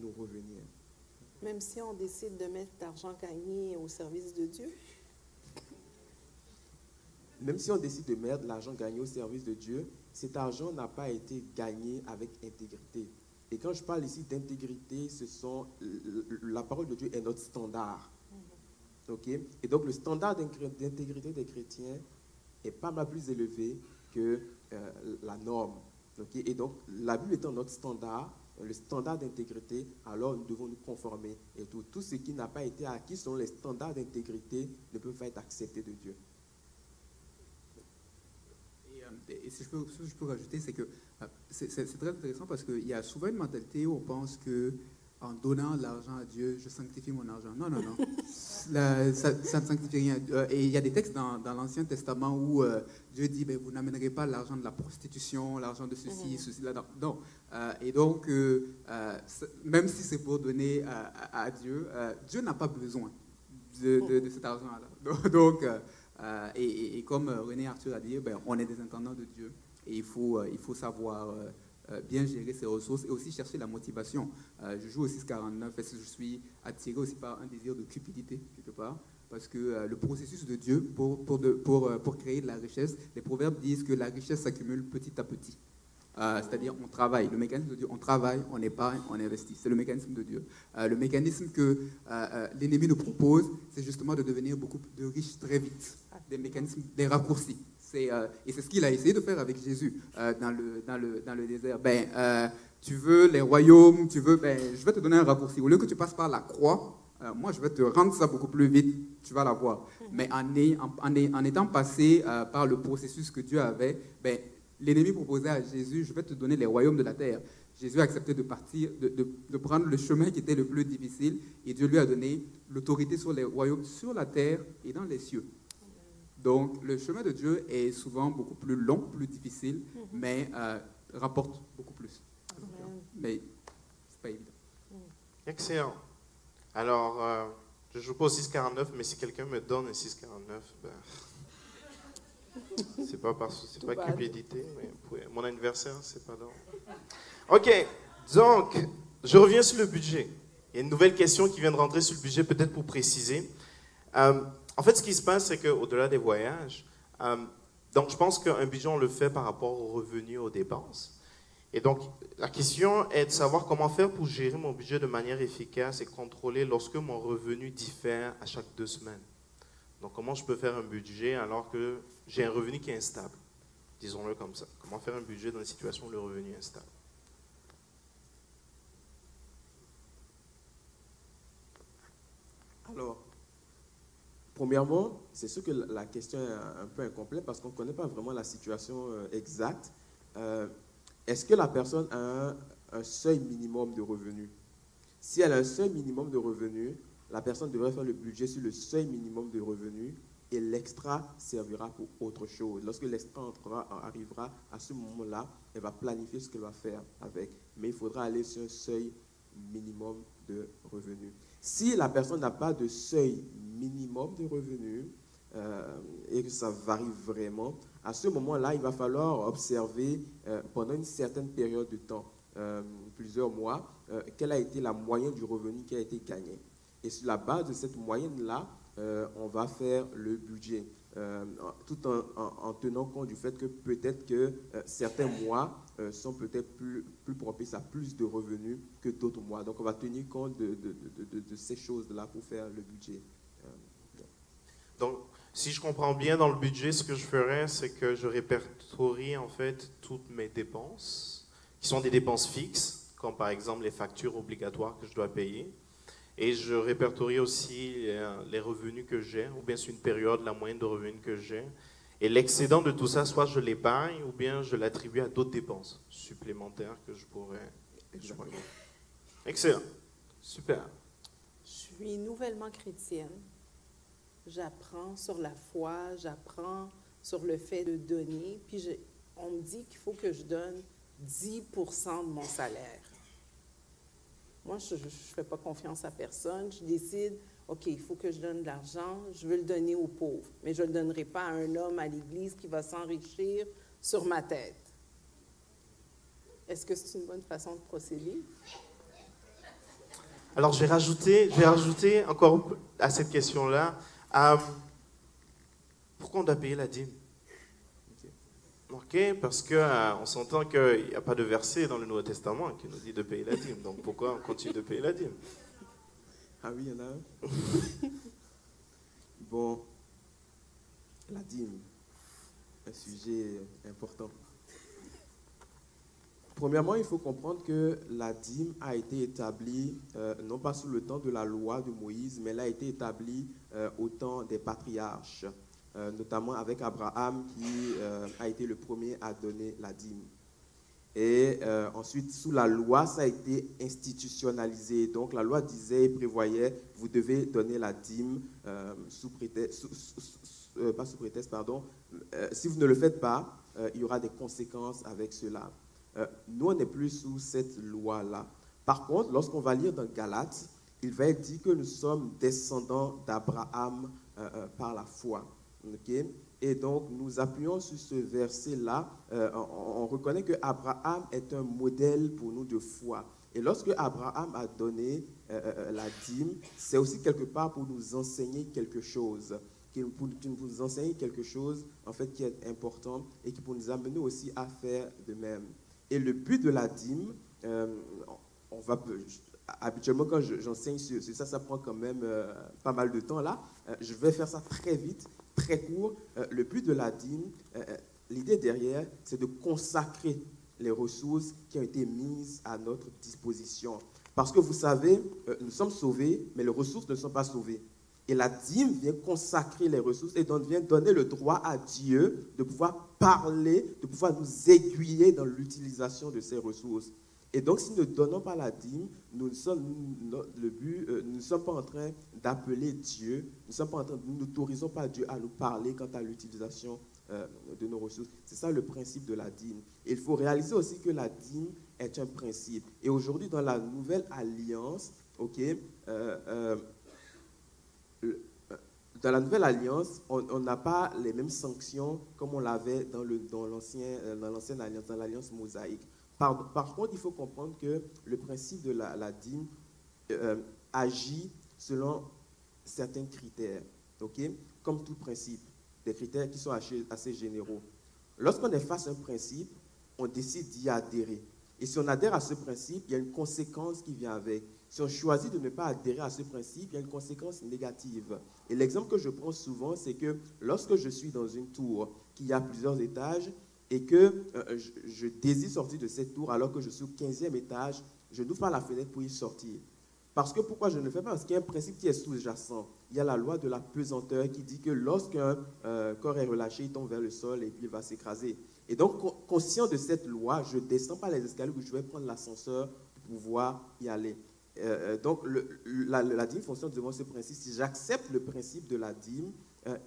C: nous revenir.
B: Même si on décide de mettre l'argent gagné au service de Dieu?
C: Même si on décide de mettre l'argent gagné au service de Dieu, cet argent n'a pas été gagné avec intégrité. Et quand je parle ici d'intégrité, la parole de Dieu est notre standard. Okay? Et donc le standard d'intégrité des chrétiens est pas mal plus élevé que la norme. Okay? Et donc la Bible étant notre standard, le standard d'intégrité, alors nous devons nous conformer. Et tout ce qui n'a pas été acquis selon les standards d'intégrité ne peut pas être accepté de Dieu.
D: Et si je peux rajouter, c'est que c'est très intéressant parce qu'il y a souvent une mentalité où on pense que en donnant l'argent à Dieu, je sanctifie mon argent. Non, non, non. Ça ne sanctifie rien. Et il y a des textes dans l'Ancien Testament où Dieu dit, ben, vous n'amènerez pas l'argent de la prostitution, l'argent de ceci, ceci, là. Non. Et donc, même si c'est pour donner à Dieu, Dieu n'a pas besoin de cet argent-là. Donc, et comme René Arthur a dit, ben, on est des intendants de Dieu et il faut savoir bien gérer ses ressources et aussi chercher la motivation. Je joue au 649 et je suis attiré aussi par un désir de cupidité quelque part parce que le processus de Dieu pour créer de la richesse, les proverbes disent que la richesse s'accumule petit à petit. C'est-à-dire on travaille. Le mécanisme de Dieu, on travaille, on épargne, on investit. C'est le mécanisme de Dieu. Le mécanisme que l'ennemi nous propose, c'est justement de devenir beaucoup plus riche très vite. Des mécanismes, des raccourcis. Et c'est ce qu'il a essayé de faire avec Jésus dans le désert. Tu veux les royaumes, je vais te donner un raccourci. Au lieu que tu passes par la croix, moi je vais te rendre ça beaucoup plus vite, tu vas l'avoir. Mais en étant passé par le processus que Dieu avait, l'ennemi proposait à Jésus, je vais te donner les royaumes de la terre. Jésus a accepté de partir, de prendre le chemin qui était le plus difficile, et Dieu lui a donné l'autorité sur les royaumes, sur la terre et dans les cieux. Donc, le chemin de Dieu est souvent beaucoup plus long, plus difficile, mais rapporte beaucoup plus. Mais c'est pas évident.
A: Excellent. Alors, je ne joue pas au 649, mais si quelqu'un me donne un 649, c'est pas cupidité, mais mon anniversaire, c'est pas d'or. Ok, donc, je reviens sur le budget. Il y a une nouvelle question qui vient de rentrer sur le budget, peut-être pour préciser. En fait, ce qui se passe, c'est qu'au-delà des voyages, donc je pense qu'un budget, on le fait par rapport aux revenus, aux dépenses. Et donc, la question est de savoir comment faire pour gérer mon budget de manière efficace et contrôler lorsque mon revenu diffère à chaque 2 semaines. Donc, comment je peux faire un budget alors que j'ai un revenu qui est instable? Disons-le comme ça. Comment faire un budget dans une situation où le revenu est instable?
C: Alors, premièrement, c'est sûr que la question est un peu incomplète parce qu'on ne connaît pas vraiment la situation exacte. Est-ce que la personne a un seuil minimum de revenus? Si elle a un seuil minimum de revenus, la personne devrait faire le budget sur le seuil minimum de revenus et l'extra servira pour autre chose. Lorsque l'extra arrivera, à ce moment-là, elle va planifier ce qu'elle va faire avec. Mais il faudra aller sur un seuil minimum de revenus. Si la personne n'a pas de seuil minimum de revenus, et que ça varie vraiment, à ce moment-là, il va falloir observer pendant une certaine période de temps, plusieurs mois, quelle a été la moyenne du revenu qui a été gagné. Et sur la base de cette moyenne-là, on va faire le budget, tout en tenant compte du fait que peut-être que certains mois sont peut-être plus propices à plus de revenus que d'autres mois. Donc, on va tenir compte de ces choses-là pour faire le budget.
A: Donc, si je comprends bien, dans le budget, ce que je ferais, c'est que je répertorie en fait toutes mes dépenses, qui sont des dépenses fixes, comme par exemple les factures obligatoires que je dois payer. Et je répertorie aussi les revenus que j'ai, ou bien sur une période, la moyenne de revenus que j'ai. Et l'excédent de tout ça, soit je l'épargne, ou bien je l'attribue à d'autres dépenses supplémentaires que je pourrais. Excellent. Super.
B: Je suis nouvellement chrétienne. J'apprends sur la foi, j'apprends sur le fait de donner. Puis on me dit qu'il faut que je donne 10% de mon salaire. Moi, je ne fais pas confiance à personne. Je décide, OK, il faut que je donne de l'argent, je veux le donner aux pauvres. Mais je ne le donnerai pas à un homme à l'Église qui va s'enrichir sur ma tête. Est-ce que c'est une bonne façon de procéder?
A: Alors, je vais rajouter encore à cette question-là, pourquoi on doit payer la dîme? Ok, parce qu'on s'entend qu'il n'y a pas de verset dans le Nouveau Testament qui nous dit de payer la dîme. Donc pourquoi on continue de payer la dîme?
C: Ah oui, il y en a un. Bon, la dîme, un sujet important. Premièrement, il faut comprendre que la dîme a été établie, non pas sous le temps de la loi de Moïse, mais elle a été établie au temps des patriarches. Notamment avec Abraham qui a été le premier à donner la dîme. Et ensuite, sous la loi, ça a été institutionnalisé. Donc la loi disait et prévoyait, vous devez donner la dîme pas sous prétexte, pardon. Si vous ne le faites pas, il y aura des conséquences avec cela. Nous, on n'est plus sous cette loi-là. Par contre, lorsqu'on va lire dans Galates, il va être dit que nous sommes descendants d'Abraham par la foi. Okay? Et donc, nous appuyons sur ce verset-là. On reconnaît que Abraham est un modèle pour nous de foi. Et lorsque Abraham a donné la dîme, c'est aussi quelque part pour nous enseigner quelque chose, pour nous enseigner quelque chose en fait qui est important et qui pour nous amener aussi à faire de même. Et le but de la dîme, habituellement quand j'enseigne sur ça, ça prend quand même pas mal de temps là. Je vais faire ça très vite. Très court, le but de la dîme, l'idée derrière, c'est de consacrer les ressources qui ont été mises à notre disposition. Parce que vous savez, nous sommes sauvés, mais les ressources ne sont pas sauvées. Et la dîme vient consacrer les ressources et donc vient donner le droit à Dieu de pouvoir parler, de pouvoir nous aiguiller dans l'utilisation de ces ressources. Et donc, si nous ne donnons pas la dîme, nous ne sommes pas en train d'appeler Dieu, nous n'autorisons pas Dieu à nous parler quant à l'utilisation de nos ressources. C'est ça le principe de la dîme. Et il faut réaliser aussi que la dîme est un principe. Et aujourd'hui, dans la Nouvelle Alliance, dans la Nouvelle Alliance, on n'a pas les mêmes sanctions comme on l'avait dans l'ancienne Alliance, dans l'Alliance mosaïque. Par contre, il faut comprendre que le principe de la dîme agit selon certains critères, comme tout principe, des critères qui sont assez généraux. Lorsqu'on est face à un principe, on décide d'y adhérer. Et si on adhère à ce principe, il y a une conséquence qui vient avec. Si on choisit de ne pas adhérer à ce principe, il y a une conséquence négative. Et l'exemple que je prends souvent, c'est que lorsque je suis dans une tour qui a plusieurs étages, et que je désire sortir de cette tour alors que je suis au 15e étage, je n'ouvre pas la fenêtre pour y sortir. Parce que pourquoi je ne le fais pas? Parce qu'il y a un principe qui est sous-jacent. Il y a la loi de la pesanteur qui dit que lorsqu'un corps est relâché, il tombe vers le sol et puis il va s'écraser. Et donc, conscient de cette loi, je ne descends pas les escaliers, je vais prendre l'ascenseur pour pouvoir y aller. Donc, la dîme fonctionne devant ce principe. Si j'accepte le principe de la dîme,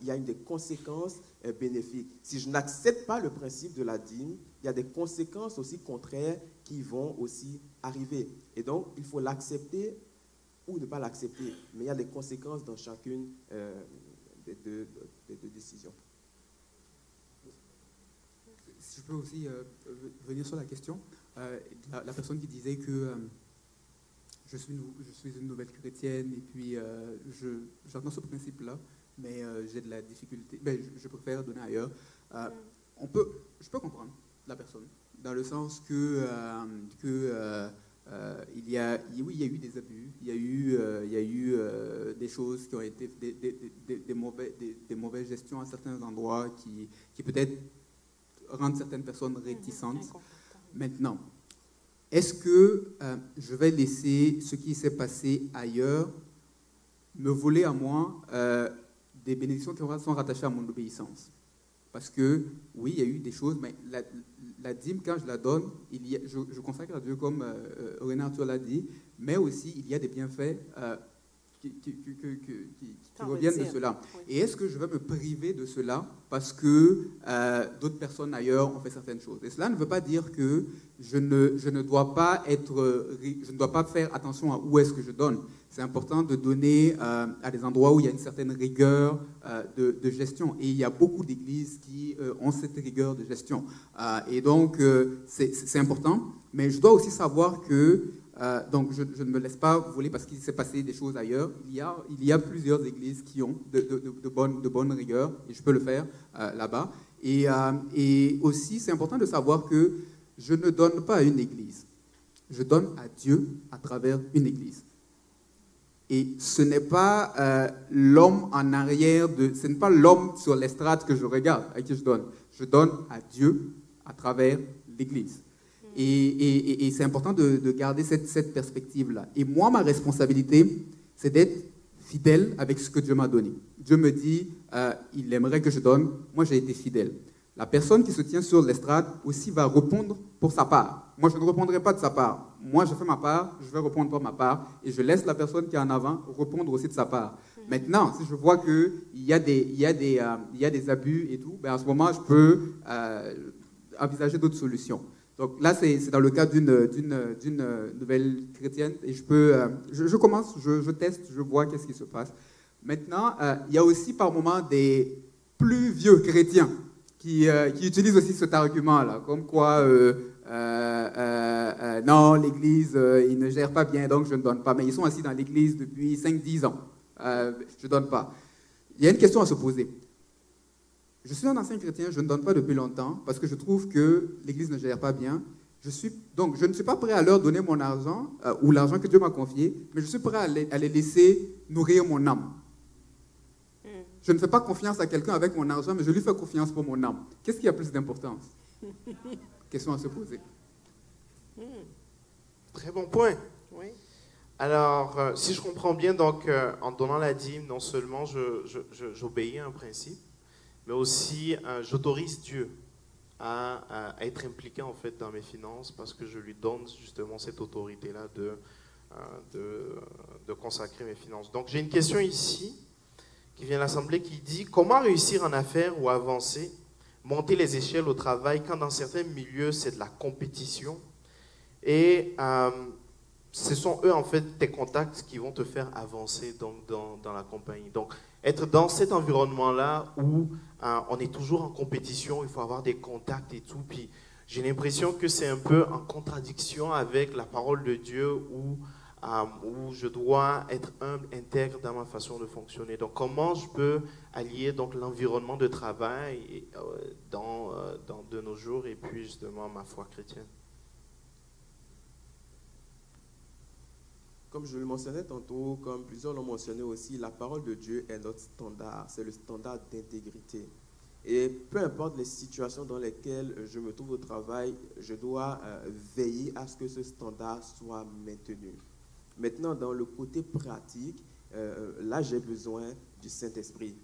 C: il y a des conséquences bénéfiques. Si je n'accepte pas le principe de la dîme, il y a des conséquences aussi contraires qui vont aussi arriver. Et donc, il faut l'accepter ou ne pas l'accepter. Mais il y a des conséquences dans chacune des deux décisions.
D: Si je peux aussi venir sur la question, la personne qui disait que je suis une nouvelle chrétienne et puis j'entends ce principe-là, mais j'ai de la difficulté, je préfère donner ailleurs. Je peux comprendre la personne, dans le sens que il y a eu des abus, il y a eu des choses qui ont été des mauvaises gestions à certains endroits qui peut-être rendent certaines personnes réticentes. Maintenant, est-ce que je vais laisser ce qui s'est passé ailleurs me voler à moi des bénédictions qui sont rattachées à mon obéissance? Parce que, oui, il y a eu des choses, mais la dîme, quand je la donne, je consacre à Dieu, comme René Arthur l'a dit, mais aussi, il y a des bienfaits qui reviennent de cela. Oui. Et est-ce que je vais me priver de cela parce que d'autres personnes ailleurs ont fait certaines choses? Et cela ne veut pas dire que je ne dois pas faire attention à où est-ce que je donne. C'est important de donner à des endroits où il y a une certaine rigueur de gestion. Et il y a beaucoup d'églises qui ont cette rigueur de gestion. Et donc, c'est important. Mais je dois aussi savoir que donc, je ne me laisse pas voler parce qu'il s'est passé des choses ailleurs. Il y a plusieurs églises qui ont de bonnes rigueurs, et je peux le faire là-bas. Et aussi, c'est important de savoir que je ne donne pas à une église. Je donne à Dieu à travers une église. Et ce n'est pas l'homme en arrière, ce n'est pas l'homme sur l'estrade que je regarde, à qui je donne. Je donne à Dieu à travers l'église. Et c'est important de garder cette perspective-là. Et moi, ma responsabilité, c'est d'être fidèle avec ce que Dieu m'a donné. Dieu me dit, il aimerait que je donne. Moi, j'ai été fidèle. La personne qui se tient sur l'estrade aussi va répondre pour sa part. Moi, je ne répondrai pas de sa part. Moi, je fais ma part, je vais répondre pour ma part, et je laisse la personne qui est en avant répondre aussi de sa part. Maintenant, si je vois qu'il y a des abus et tout, à ce moment, je peux envisager d'autres solutions. Donc là, c'est dans le cas d'une nouvelle chrétienne, et je commence, je teste, je vois qu'est-ce qui se passe. Maintenant, il y a aussi par moments des plus vieux chrétiens qui utilisent aussi cet argument-là, comme quoi, non, l'Église, ils ne gèrent pas bien, donc je ne donne pas. Mais ils sont assis dans l'Église depuis 5-10 ans. Je ne donne pas. Il y a une question à se poser. Je suis un ancien chrétien, je ne donne pas depuis longtemps, parce que je trouve que l'Église ne gère pas bien. Donc, je ne suis pas prêt à leur donner mon argent, ou l'argent que Dieu m'a confié, mais je suis prêt à les laisser nourrir mon âme. Je ne fais pas confiance à quelqu'un avec mon argent, mais je lui fais confiance pour mon âme. Qu'est-ce qui a plus d'importance? Question à se poser.
A: Très bon point.
B: Oui.
A: Alors, si je comprends bien, donc, en donnant la dîme, non seulement j'obéis à un principe, mais aussi j'autorise Dieu à être impliqué en fait dans mes finances parce que je lui donne justement cette autorité-là de consacrer mes finances. Donc, j'ai une question ici qui vient de l'Assemblée qui dit « Comment réussir en affaires ou avancer, monter les échelles au travail quand dans certains milieux, c'est de la compétition ?» Et ce sont eux, en fait, tes contacts qui vont te faire avancer donc, dans la compagnie. Donc, être dans cet environnement-là où on est toujours en compétition, il faut avoir des contacts et tout. Puis, j'ai l'impression que c'est un peu en contradiction avec la parole de Dieu où je dois être humble, intègre dans ma façon de fonctionner. Donc, comment je peux allier donc, l'environnement de travail de nos jours et puis justement ma foi chrétienne?
C: Comme je le mentionnais tantôt, comme plusieurs l'ont mentionné aussi, la parole de Dieu est notre standard, c'est le standard d'intégrité. Et peu importe les situations dans lesquelles je me trouve au travail, je dois veiller à ce que ce standard soit maintenu. Maintenant, dans le côté pratique, là j'ai besoin du Saint-Esprit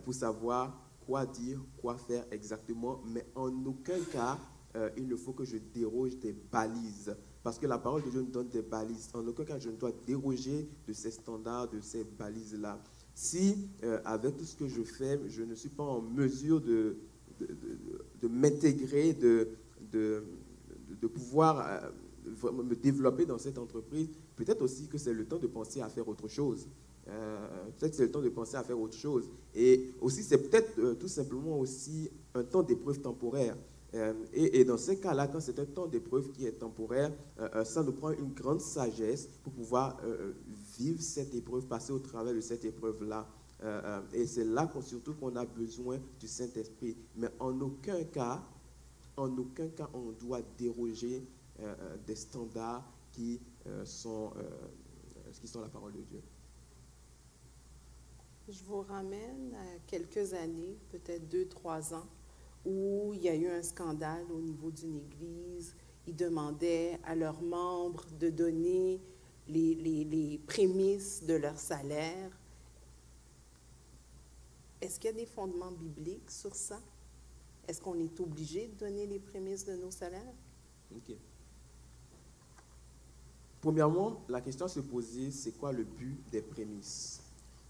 C: pour savoir quoi dire, quoi faire exactement, mais en aucun cas, il ne faut que je déroge des balises. Parce que la parole de Dieu nous donne des balises. En aucun cas, je ne dois déroger de ces standards, de ces balises-là. Si, avec tout ce que je fais, je ne suis pas en mesure de m'intégrer, de pouvoir me développer dans cette entreprise, peut-être aussi que c'est le temps de penser à faire autre chose. peut-être c'est le temps de penser à faire autre chose. Et aussi, c'est peut-être tout simplement aussi un temps d'épreuve temporaire. Et dans ce cas-là, quand c'est un temps d'épreuve qui est temporaire, ça nous prend une grande sagesse pour pouvoir vivre cette épreuve, passer au travers de cette épreuve-là. Et c'est là surtout qu'on a besoin du Saint-Esprit. Mais en aucun cas, on doit déroger des standards qui sont la parole de Dieu.
B: Je vous ramène à quelques années, peut-être 2-3 ans, où il y a eu un scandale au niveau d'une église. Ils demandaient à leurs membres de donner les prémices de leur salaire. Est-ce qu'il y a des fondements bibliques sur ça? Est-ce qu'on est obligé de donner les prémices de nos salaires?
C: OK. Premièrement, la question à se poser, c'est quoi le but des prémices?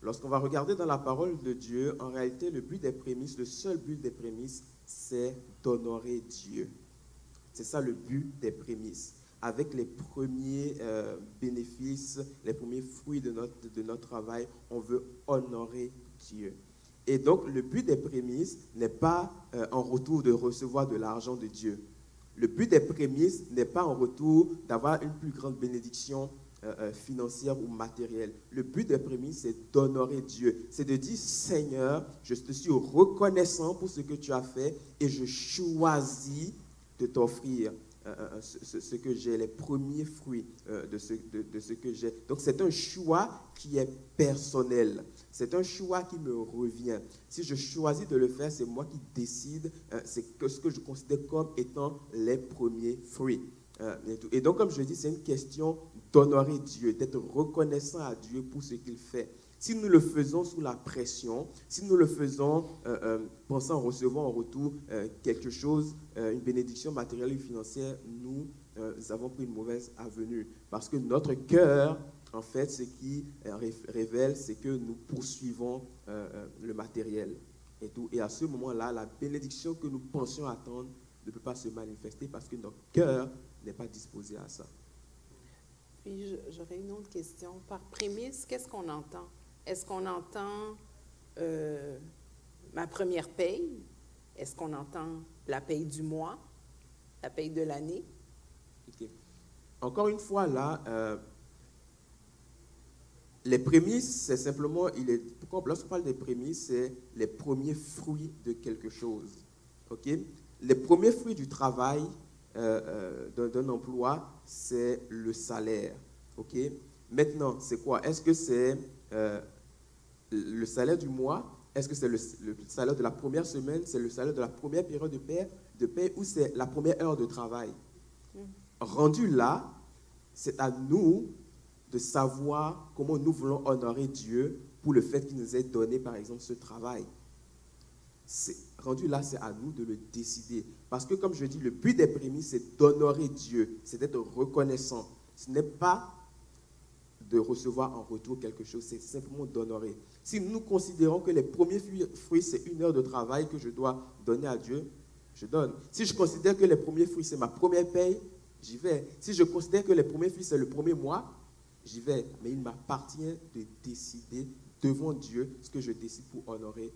C: Lorsqu'on va regarder dans la parole de Dieu, en réalité, le but des prémices, le seul but des prémices, c'est d'honorer Dieu. C'est ça le but des prémices. Avec les premiers bénéfices, les premiers fruits de notre travail, on veut honorer Dieu. Et donc, le but des prémices n'est pas en retour de recevoir de l'argent de Dieu. Le but des prémices n'est pas en retour d'avoir une plus grande bénédiction financière ou matérielle. Le but des prémices, c'est d'honorer Dieu. C'est de dire, Seigneur, je te suis reconnaissant pour ce que tu as fait et je choisis de t'offrir ce que j'ai, les premiers fruits de ce que j'ai. Donc, c'est un choix qui est personnel. C'est un choix qui me revient. Si je choisis de le faire, c'est moi qui décide. C'est ce que je considère comme étant les premiers fruits. Et donc, comme je dis, c'est une question d'honorer Dieu, d'être reconnaissant à Dieu pour ce qu'il fait. Si nous le faisons sous la pression, si nous le faisons pensant recevoir en retour quelque chose, une bénédiction matérielle ou financière, nous avons pris une mauvaise avenue. Parce que notre cœur, en fait, ce qui révèle, c'est que nous poursuivons le matériel et tout. Et à ce moment-là, la bénédiction que nous pensions attendre ne peut pas se manifester parce que notre cœur n'est pas disposé à ça.
B: Puis, j'aurais une autre question. Par prémisse, qu'est-ce qu'on entend? Est-ce qu'on entend ma première paye? Est-ce qu'on entend la paye du mois? La paye de l'année?
C: Okay. Encore une fois, là, les prémices, c'est simplement, lorsqu'on parle des prémices, c'est les premiers fruits de quelque chose. Okay? Les premiers fruits du travail d'un emploi, c'est le salaire. Okay? Maintenant, c'est quoi? Est-ce que c'est le salaire du mois? Est-ce que c'est le salaire de la première semaine? C'est le salaire de la première période de paie ou c'est la première heure de travail? Rendu là, c'est à nous de savoir comment nous voulons honorer Dieu pour le fait qu'il nous ait donné, par exemple, ce travail. Rendu là, c'est à nous de le décider. Parce que, comme je dis, le but des prémices, c'est d'honorer Dieu, c'est d'être reconnaissant. Ce n'est pas de recevoir en retour quelque chose, c'est simplement d'honorer. Si nous considérons que les premiers fruits, c'est une heure de travail que je dois donner à Dieu, je donne. Si je considère que les premiers fruits, c'est ma première paye, j'y vais. Si je considère que les premiers fruits, c'est le premier mois, j'y vais. Mais il m'appartient de décider devant Dieu ce que je décide pour honorer.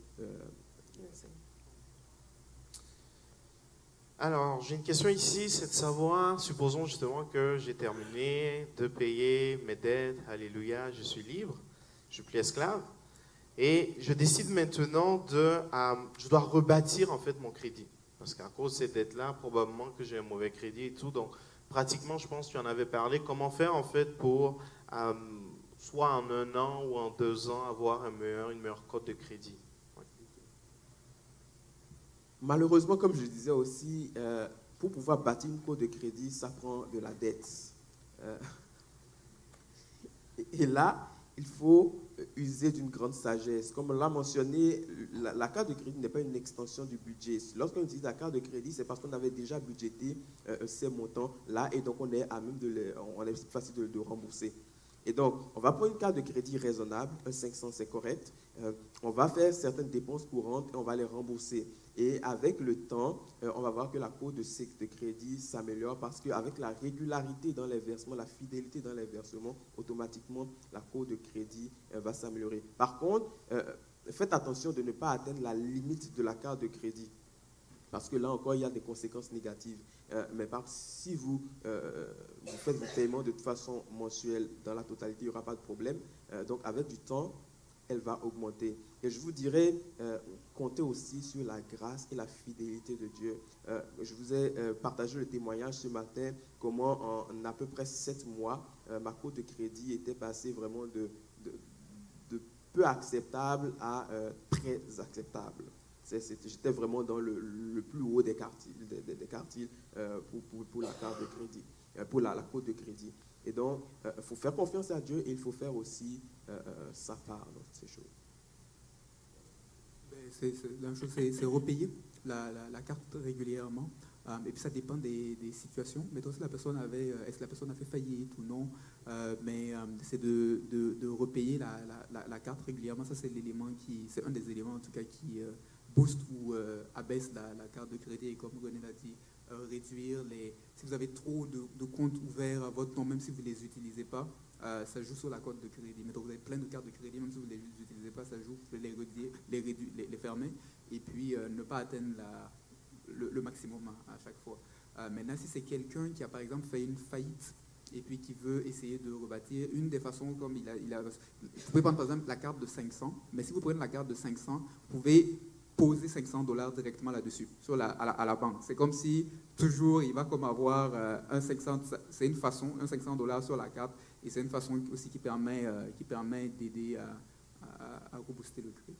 A: Alors, j'ai une question ici, c'est de savoir, supposons justement que j'ai terminé de payer mes dettes, alléluia, je suis libre, je suis plus esclave, et je décide maintenant je dois rebâtir en fait mon crédit, parce qu'à cause de ces dettes-là, probablement que j'ai un mauvais crédit et tout, donc pratiquement, je pense que tu en avais parlé, comment faire en fait pour, soit en 1 an ou en 2 ans, avoir une meilleure cote de crédit.
C: Malheureusement, comme je disais aussi, pour pouvoir bâtir une cote de crédit, ça prend de la dette. Et là, il faut user d'une grande sagesse. Comme on l'a mentionné, la carte de crédit n'est pas une extension du budget. Lorsqu'on utilise la carte de crédit, c'est parce qu'on avait déjà budgété ces montants-là et donc on est à même on est facile de rembourser. Et donc, on va prendre une carte de crédit raisonnable, un 500 c'est correct. On va faire certaines dépenses courantes et on va les rembourser. Et avec le temps, on va voir que la cote de crédit s'améliore parce qu'avec la régularité dans les versements, la fidélité dans les versements, automatiquement, la cote de crédit va s'améliorer. Par contre, faites attention de ne pas atteindre la limite de la carte de crédit. Parce que là encore, il y a des conséquences négatives. Mais si vous faites vos paiements de toute façon mensuelle dans la totalité, il n'y aura pas de problème. Donc avec du temps, elle va augmenter. Et je vous dirais, comptez aussi sur la grâce et la fidélité de Dieu. Je vous ai partagé le témoignage ce matin, comment en à peu près 7 mois, ma cote de crédit était passée vraiment de peu acceptable à très acceptable. J'étais vraiment dans le plus haut des quartiles pour la carte de crédit, pour la cote de crédit. Et donc, il faut faire confiance à Dieu et il faut faire aussi sa part dans ces choses.
D: La chose, c'est repayer la carte régulièrement. Et puis ça dépend des situations. Mais donc, si la personne est-ce que la personne a fait faillite ou non, c'est de repayer la carte régulièrement. Ça, c'est un des éléments en tout cas qui booste ou abaisse la carte de crédit. Et comme René l'a dit, réduire si vous avez trop de comptes ouverts à votre nom, même si vous ne les utilisez pas, ça joue sur la carte de crédit. Mais donc vous avez plein de cartes de crédit, même si vous ne les utilisez pas, ça joue, vous pouvez les fermer et puis ne pas atteindre le maximum à chaque fois. Maintenant, si c'est quelqu'un qui a par exemple fait une faillite et puis qui veut essayer de rebâtir, une des façons comme vous pouvez prendre par exemple la carte de 500, mais si vous prenez la carte de 500, vous pouvez poser $500 directement là-dessus, à la banque. C'est comme si toujours il va comme avoir un 500, c'est une façon, un $500 sur la carte, et c'est une façon aussi qui permet d'aider à rebooster le crédit.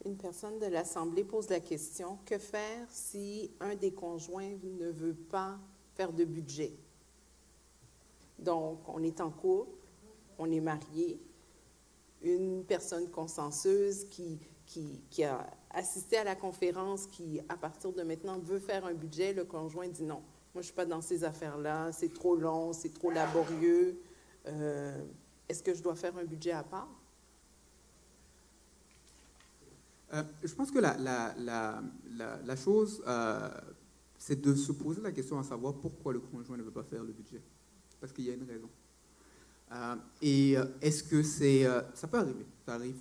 B: Une personne de l'Assemblée pose la question, que faire si un des conjoints ne veut pas faire de budget? Donc, on est en couple, on est marié, une personne consensueuse qui a assisté à la conférence, qui, à partir de maintenant, veut faire un budget, le conjoint dit non. Moi, je ne suis pas dans ces affaires-là, c'est trop long, c'est trop laborieux. Est-ce que je dois faire un budget à part?
D: Je pense que la chose, c'est de se poser la question à savoir pourquoi le conjoint ne veut pas faire le budget. Parce qu'il y a une raison. Et est-ce que ça peut arriver, ça arrive.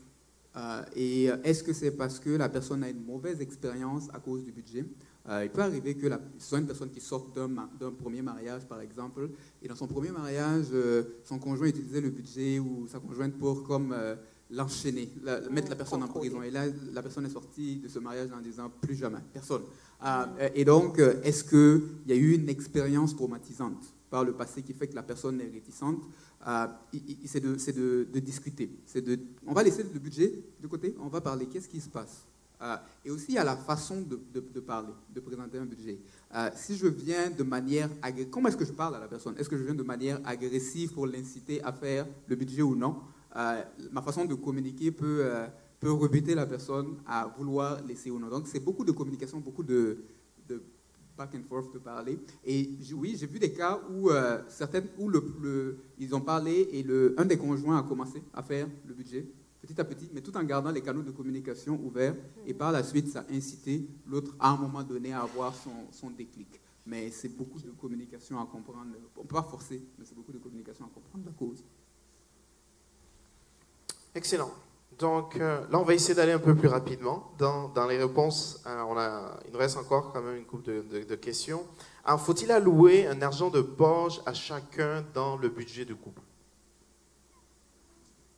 D: Et est-ce que c'est parce que la personne a une mauvaise expérience à cause du budget? Il peut arriver que ce soit une personne qui sorte d'un premier mariage, par exemple, et dans son premier mariage, son conjoint utilisait le budget ou sa conjointe pour l'enchaîner, mettre la personne en prison. Et là, la personne est sortie de ce mariage en disant « plus jamais, personne ». Et donc, est-ce qu'il y a eu une expérience traumatisante par le passé qui fait que la personne est réticente? C'est de discuter. On va laisser le budget de côté, on va parler qu'est-ce qui se passe. Et aussi, il y a la façon de parler, de présenter un budget. Si je viens de manière agressive, comment est-ce que je parle à la personne? Est-ce que je viens de manière agressive pour l'inciter à faire le budget ou non? Ma façon de communiquer peut rebuter la personne à vouloir laisser ou non. Donc, c'est beaucoup de communication, beaucoup de back and forth de parler. Et oui, j'ai vu des cas où ils ont parlé et un des conjoints a commencé à faire le budget petit à petit, mais tout en gardant les canaux de communication ouverts. Et par la suite, ça a incité l'autre à un moment donné à avoir son déclic. Mais c'est beaucoup de communication à comprendre. On ne peut pas forcer, mais c'est beaucoup de communication à comprendre la cause.
A: Excellent. Donc là, on va essayer d'aller un peu plus rapidement dans les réponses. Il nous reste encore quand même une couple de questions. Faut-il allouer un argent de poche à chacun dans le budget du couple?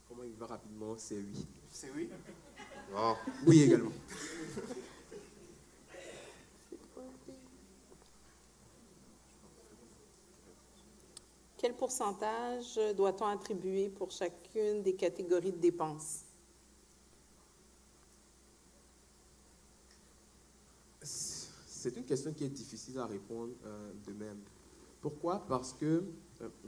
C: Comment il va rapidement? C'est oui.
A: C'est oui? Oh.
D: Oui, également.
B: Quel pourcentage doit-on attribuer pour chacune des catégories de dépenses?
C: C'est une question qui est difficile à répondre de même. Pourquoi? Parce que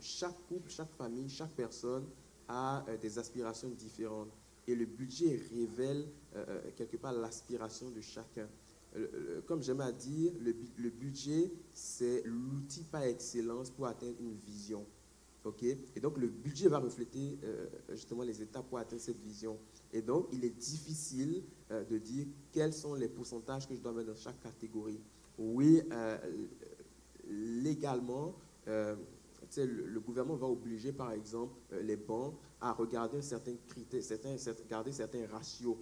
C: chaque couple, chaque famille, chaque personne a des aspirations différentes. Et le budget révèle quelque part l'aspiration de chacun. comme j'aime à dire, le budget, c'est l'outil par excellence pour atteindre une vision. Okay? Et donc, le budget va refléter justement les étapes pour atteindre cette vision. Et donc, il est difficile de dire quels sont les pourcentages que je dois mettre dans chaque catégorie. Oui, légalement, le gouvernement va obliger, par exemple, les banques à regarder un certain critère, garder certains ratios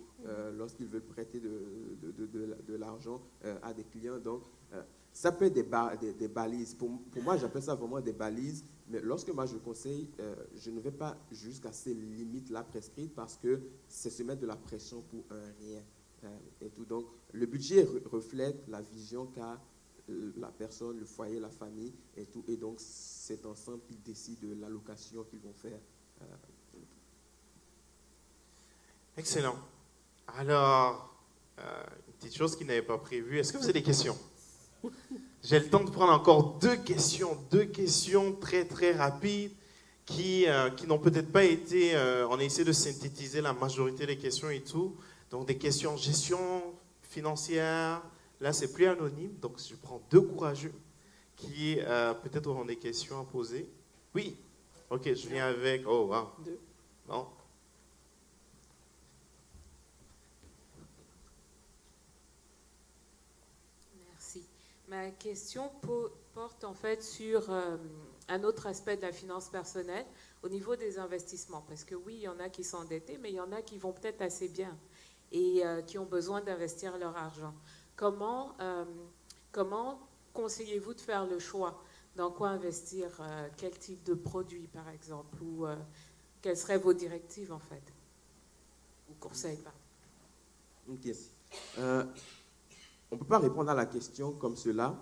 C: lorsqu'ils veulent prêter de l'argent à des clients. Donc, ça peut être des balises. Pour moi, j'appelle ça vraiment des balises. Mais lorsque moi je conseille, je ne vais pas jusqu'à ces limites-là prescrites parce que c'est se mettre de la pression pour un rien et tout. Donc, le budget reflète la vision qu'a la personne, le foyer, la famille et tout. Et donc, c'est ensemble qu'ils décident de l'allocation qu'ils vont faire.
A: Excellent. Alors, une petite chose qu'ils n'avaient pas prévue. Est-ce que vous avez des questions? J'ai le temps de prendre encore deux questions très très rapides qui n'ont peut-être pas été, on a essayé de synthétiser la majorité des questions et tout. Donc des questions gestion financière, là c'est plus anonyme, donc je prends deux courageux qui peut-être auront des questions à poser. Oui, ok, je viens avec, oh wow,
B: Deux.
A: non.
E: Ma question porte en fait sur un autre aspect de la finance personnelle au niveau des investissements. Parce que oui, il y en a qui sont endettés, mais il y en a qui vont peut-être assez bien et qui ont besoin d'investir leur argent. Comment conseillez-vous de faire le choix? Dans quoi investir? Quel type de produit, par exemple? Ou quelles seraient vos directives, en fait? Ou conseils, pardon.
C: Ok. On ne peut pas répondre à la question comme cela,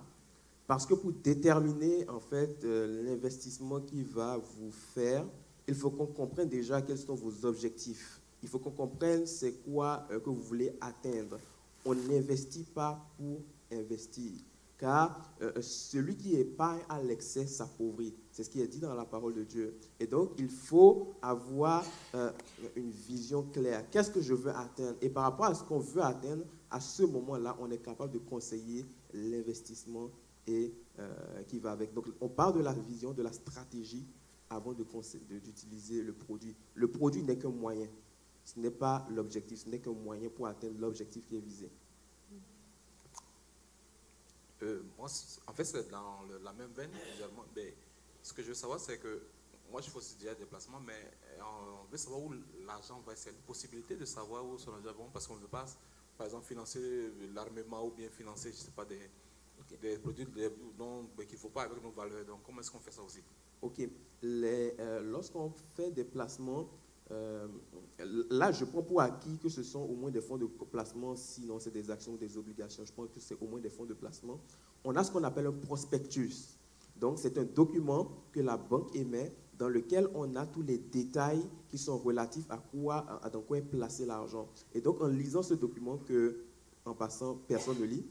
C: parce que pour déterminer en fait l'investissement qui va vous faire, il faut qu'on comprenne déjà quels sont vos objectifs. Il faut qu'on comprenne c'est quoi que vous voulez atteindre. On n'investit pas pour investir, car celui qui épargne à l'excès s'appauvrit. C'est ce qui est dit dans la parole de Dieu. Et donc, il faut avoir une vision claire. Qu'est-ce que je veux atteindre? Et par rapport à ce qu'on veut atteindre, à ce moment-là, on est capable de conseiller l'investissement et qui va avec. Donc, on parle de la vision, de la stratégie avant d'utiliser le produit. Le produit n'est qu'un moyen. Ce n'est pas l'objectif, ce n'est qu'un moyen pour atteindre l'objectif qui est visé.
F: Moi, en fait, c'est dans la même veine. Mais ce que je veux savoir, c'est que moi, je fais aussi déjà des placements, mais on veut savoir où l'argent va. C'est une possibilité de savoir où son argent va, parce qu'on ne veut pas, par exemple, financer l'armement ou bien financer, je ne sais pas, des produits qu'il ne faut pas avec nos valeurs. Donc, comment est-ce qu'on fait ça aussi?
C: Ok. Lorsqu'on fait des placements, là, je prends pour acquis que ce sont au moins des fonds de placement, sinon c'est des actions ou des obligations. Je pense que c'est au moins des fonds de placement. On a ce qu'on appelle un prospectus. Donc, c'est un document que la banque émet dans lequel on a tous les détails qui sont relatifs à dans quoi est placé l'argent. Et donc, en lisant ce document que, en passant, personne ne lit,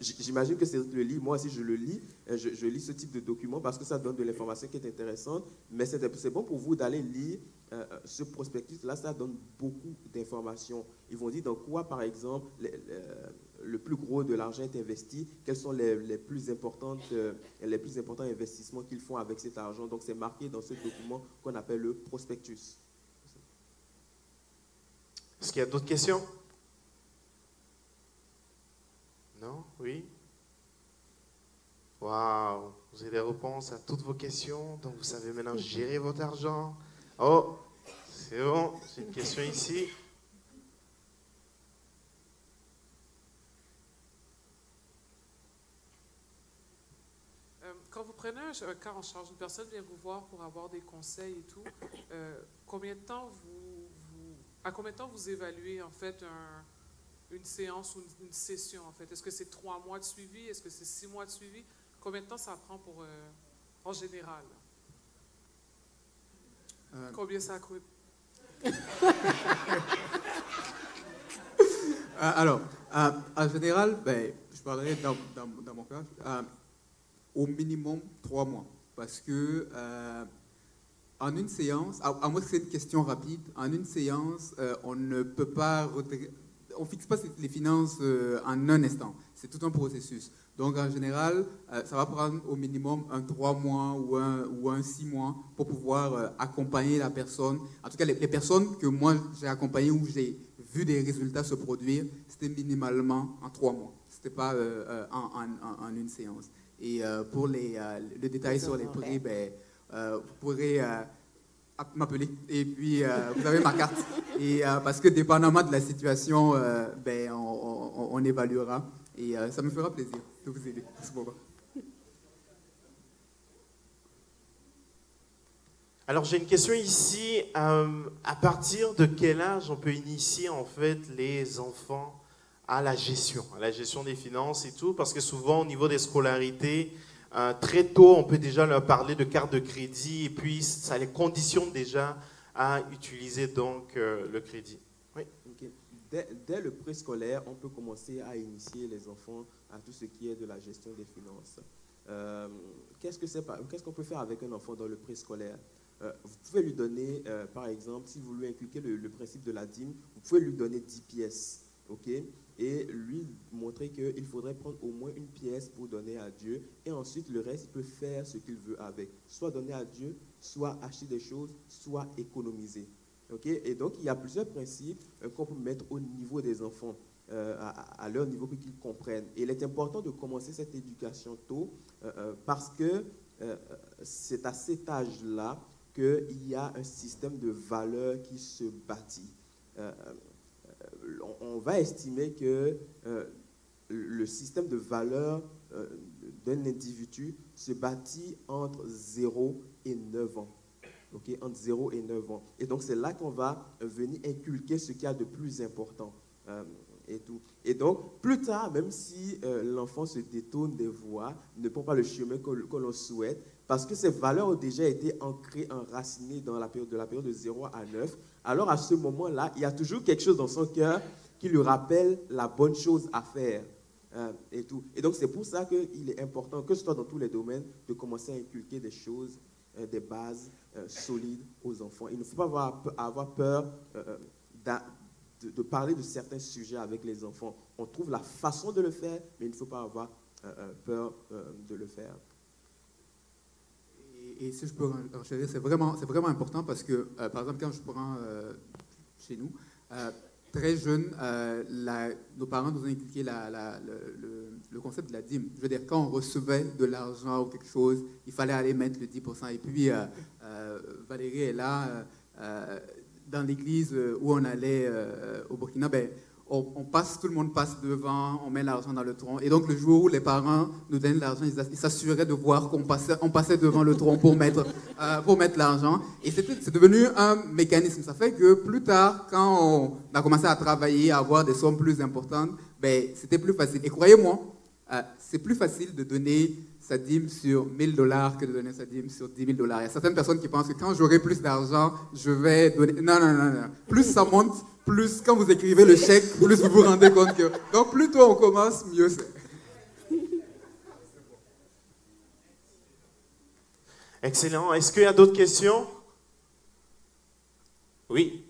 C: j'imagine que c'est le lit. Moi aussi, je le lis. Je lis ce type de document parce que ça donne de l'information qui est intéressante. Mais c'est bon pour vous d'aller lire ce prospectus. Là, ça donne beaucoup d'informations. Ils vont dire dans quoi, par exemple, le plus gros de l'argent est investi, quels sont les plus importants investissements qu'ils font avec cet argent. Donc, c'est marqué dans ce document qu'on appelle le prospectus.
A: Est-ce qu'il y a d'autres questions? Non? Oui? Waouh! Vous avez des réponses à toutes vos questions, donc vous savez maintenant gérer votre argent. Oh, c'est bon, j'ai une question ici.
G: Quand vous prenez un cas en charge, une personne vient vous voir pour avoir des conseils et tout, à combien de temps vous évaluez en fait une séance ou une session en fait? Est-ce que c'est 3 mois de suivi? Est-ce que c'est 6 mois de suivi? Combien de temps ça prend en général? Combien ça coûte?
D: Alors, en général, je parlerai dans mon cas, au minimum 3 mois. Parce que en une séance, à moins que c'est une question rapide, en une séance, on ne peut pas on ne fixe pas les finances en un instant. C'est tout un processus. Donc, en général, ça va prendre au minimum un 3 mois ou un 6 mois pour pouvoir accompagner la personne. En tout cas, les personnes que moi, j'ai accompagnées où j'ai vu des résultats se produire, c'était minimalement en 3 mois. Ce n'était pas en une séance. Et pour le détail sur les prix, ben, vous pourrez m'appeler et puis vous avez ma carte. Et parce que dépendamment de la situation, ben, on évaluera. Et ça me fera plaisir de vous aider à ce moment.
A: Alors j'ai une question ici. À partir de quel âge on peut initier en fait les enfants à la gestion des finances et tout? Parce que souvent au niveau des scolarités, très tôt on peut déjà leur parler de carte de crédit et puis ça les conditionne déjà à utiliser donc le crédit. Oui.
C: Okay. Dès le préscolaire, on peut commencer à initier les enfants à tout ce qui est de la gestion des finances. Qu'est-ce qu'on peut faire avec un enfant dans le préscolaire? Vous pouvez lui donner, par exemple, si vous lui inculquez le principe de la dîme, vous pouvez lui donner 10 pièces, ok? Et lui montrer qu'il faudrait prendre au moins une pièce pour donner à Dieu, et ensuite le reste, il peut faire ce qu'il veut avec. Soit donner à Dieu, soit acheter des choses, soit économiser. Okay? Et donc, il y a plusieurs principes qu'on peut mettre au niveau des enfants, à leur niveau pour qu'ils comprennent. Et il est important de commencer cette éducation tôt, parce que c'est à cet âge-là qu'il y a un système de valeurs qui se bâtit. On va estimer que le système de valeurs d'un individu se bâtit entre 0 et 9 ans. Okay, entre 0 et 9 ans. Et donc, c'est là qu'on va venir inculquer ce qu'il y a de plus important. Et tout. Et donc, plus tard, même si l'enfant se détourne des voies, ne prend pas le chemin que l'on souhaite, parce que ces valeurs ont déjà été ancrées, enracinées dans la période de 0 à 9, alors à ce moment-là, il y a toujours quelque chose dans son cœur qui lui rappelle la bonne chose à faire. Et tout. Et donc, c'est pour ça qu'il est important, que ce soit dans tous les domaines, de commencer à inculquer des choses, des bases solides aux enfants. Il ne faut pas avoir peur de parler de certains sujets avec les enfants. On trouve la façon de le faire, mais il ne faut pas avoir peur de le faire.
D: Et si je peux enchérir, c'est vraiment important parce que, par exemple, quand je prends chez nous, très jeune, nos parents nous ont inculqué le concept de la dîme. Je veux dire, quand on recevait de l'argent ou quelque chose, il fallait aller mettre le 10%. Et puis, Valérie est là, dans l'église où on allait au Burkina, ben, tout le monde passe devant, on met l'argent dans le tronc. Et donc, le jour où les parents nous donnent l'argent, ils s'assuraient de voir qu'on passait devant le tronc pour mettre l'argent. Et c'est devenu un mécanisme. Ça fait que plus tard, quand on a commencé à travailler, à avoir des sommes plus importantes, ben, c'était plus facile. Et croyez-moi, c'est plus facile de donner sa dîme sur $1000 que de donner sa dîme sur $10 000. Il y a certaines personnes qui pensent que quand j'aurai plus d'argent, je vais donner... Non. Plus ça monte, plus quand vous écrivez le chèque, plus vous vous rendez compte que... Donc, plus tôt on commence, mieux c'est.
A: Excellent. Est-ce qu'il y a d'autres questions? Oui.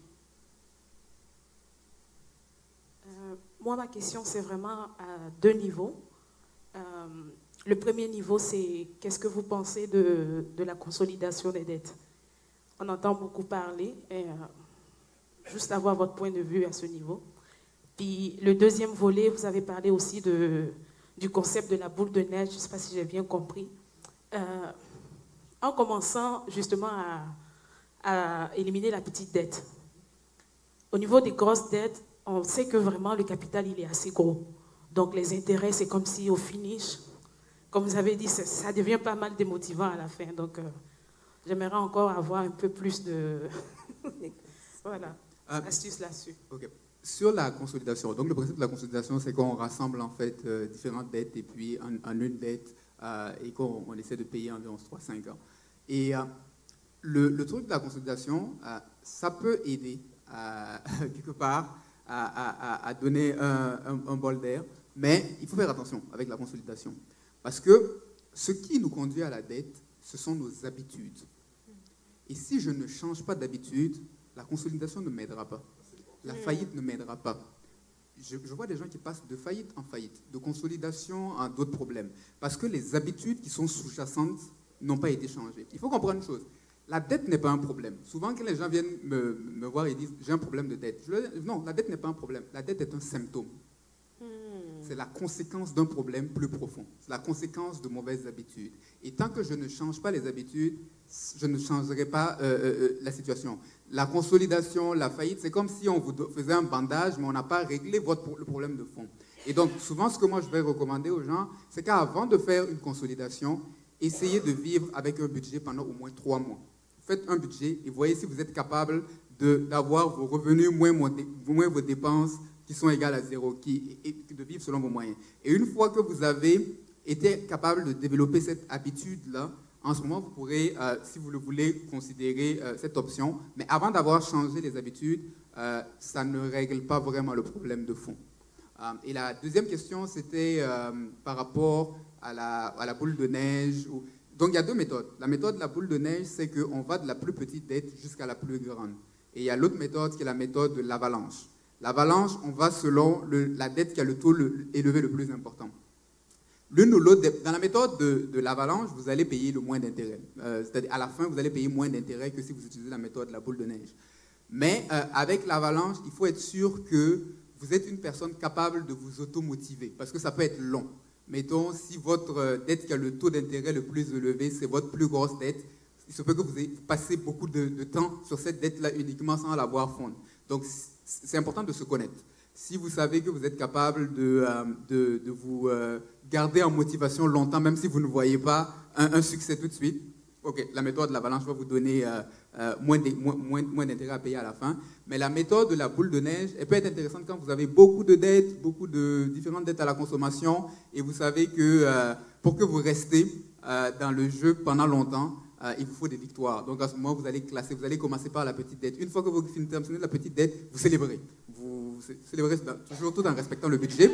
H: Moi, ma question, c'est vraiment à 2 niveaux. Le premier niveau, c'est qu'est-ce que vous pensez de la consolidation des dettes? On entend beaucoup parler, et juste avoir votre point de vue à ce niveau. Puis le deuxième volet, vous avez parlé aussi du concept de la boule de neige, je ne sais pas si j'ai bien compris. En commençant justement à éliminer la petite dette. Au niveau des grosses dettes, on sait que vraiment le capital, il est assez gros. Donc les intérêts, c'est comme si au finish, comme vous avez dit, ça devient pas mal démotivant à la fin. Donc, j'aimerais encore avoir un peu plus de voilà, astuces là-dessus.
D: Okay. Sur la consolidation, donc le principe de la consolidation, c'est qu'on rassemble en fait différentes dettes et puis en une dette et qu'on essaie de payer environ 3-5 ans. Et le truc de la consolidation, ça peut aider quelque part à donner un bol d'air, mais il faut faire attention avec la consolidation. Parce que ce qui nous conduit à la dette, ce sont nos habitudes. Et si je ne change pas d'habitude, la consolidation ne m'aidera pas. La faillite ne m'aidera pas. je vois des gens qui passent de faillite en faillite, de consolidation à d'autres problèmes, parce que les habitudes qui sont sous-jacentes n'ont pas été changées. Il faut comprendre une chose. La dette n'est pas un problème. Souvent, quand les gens viennent me voir et disent « j'ai un problème de dette », je leur dis « non, la dette n'est pas un problème. La dette est un symptôme. C'est la conséquence d'un problème plus profond. C'est la conséquence de mauvaises habitudes. Et tant que je ne change pas les habitudes, je ne changerai pas la situation. La consolidation, la faillite, c'est comme si on vous faisait un bandage, mais on n'a pas réglé le problème de fond. Et donc, souvent, ce que moi je vais recommander aux gens, c'est qu'avant de faire une consolidation, essayez de vivre avec un budget pendant au moins 3 mois. Faites un budget et voyez si vous êtes capable d'avoir vos revenus moins vos dépenses qui sont égales à 0, et de vivre selon vos moyens. Et une fois que vous avez été capable de développer cette habitude-là, en ce moment, vous pourrez, si vous le voulez, considérer cette option. Mais avant d'avoir changé les habitudes, ça ne règle pas vraiment le problème de fond. Et la deuxième question, c'était par rapport à la boule de neige. Donc, il y a 2 méthodes. La méthode de la boule de neige, c'est qu'on va de la plus petite dette jusqu'à la plus grande. Et il y a l'autre méthode qui est la méthode de l'avalanche. L'avalanche, on va selon la dette qui a le taux élevé le plus important. L'une ou l'autre, dans la méthode de l'avalanche, vous allez payer le moins d'intérêt. C'est-à-dire, à la fin, vous allez payer moins d'intérêt que si vous utilisez la méthode de la boule de neige. Mais avec l'avalanche, il faut être sûr que vous êtes une personne capable de vous automotiver, parce que ça peut être long. Mettons, si votre dette qui a le taux d'intérêt le plus élevé, c'est votre plus grosse dette, il se peut que vous ayez passé beaucoup de temps sur cette dette-là uniquement sans la voir fondre. Donc, c'est important de se connaître. Si vous savez que vous êtes capable de vous garder en motivation longtemps, même si vous ne voyez pas un succès tout de suite, ok, la méthode de l'avalanche va vous donner moins d'intérêt à payer à la fin. Mais la méthode de la boule de neige, elle peut être intéressante quand vous avez beaucoup de dettes, beaucoup de différentes dettes à la consommation, et vous savez que pour que vous restez dans le jeu pendant longtemps, il vous faut des victoires. Donc à ce moment, vous allez commencer par la petite dette. Une fois que vous terminez la petite dette, vous célébrez. Vous célébrez toujours tout en respectant le budget.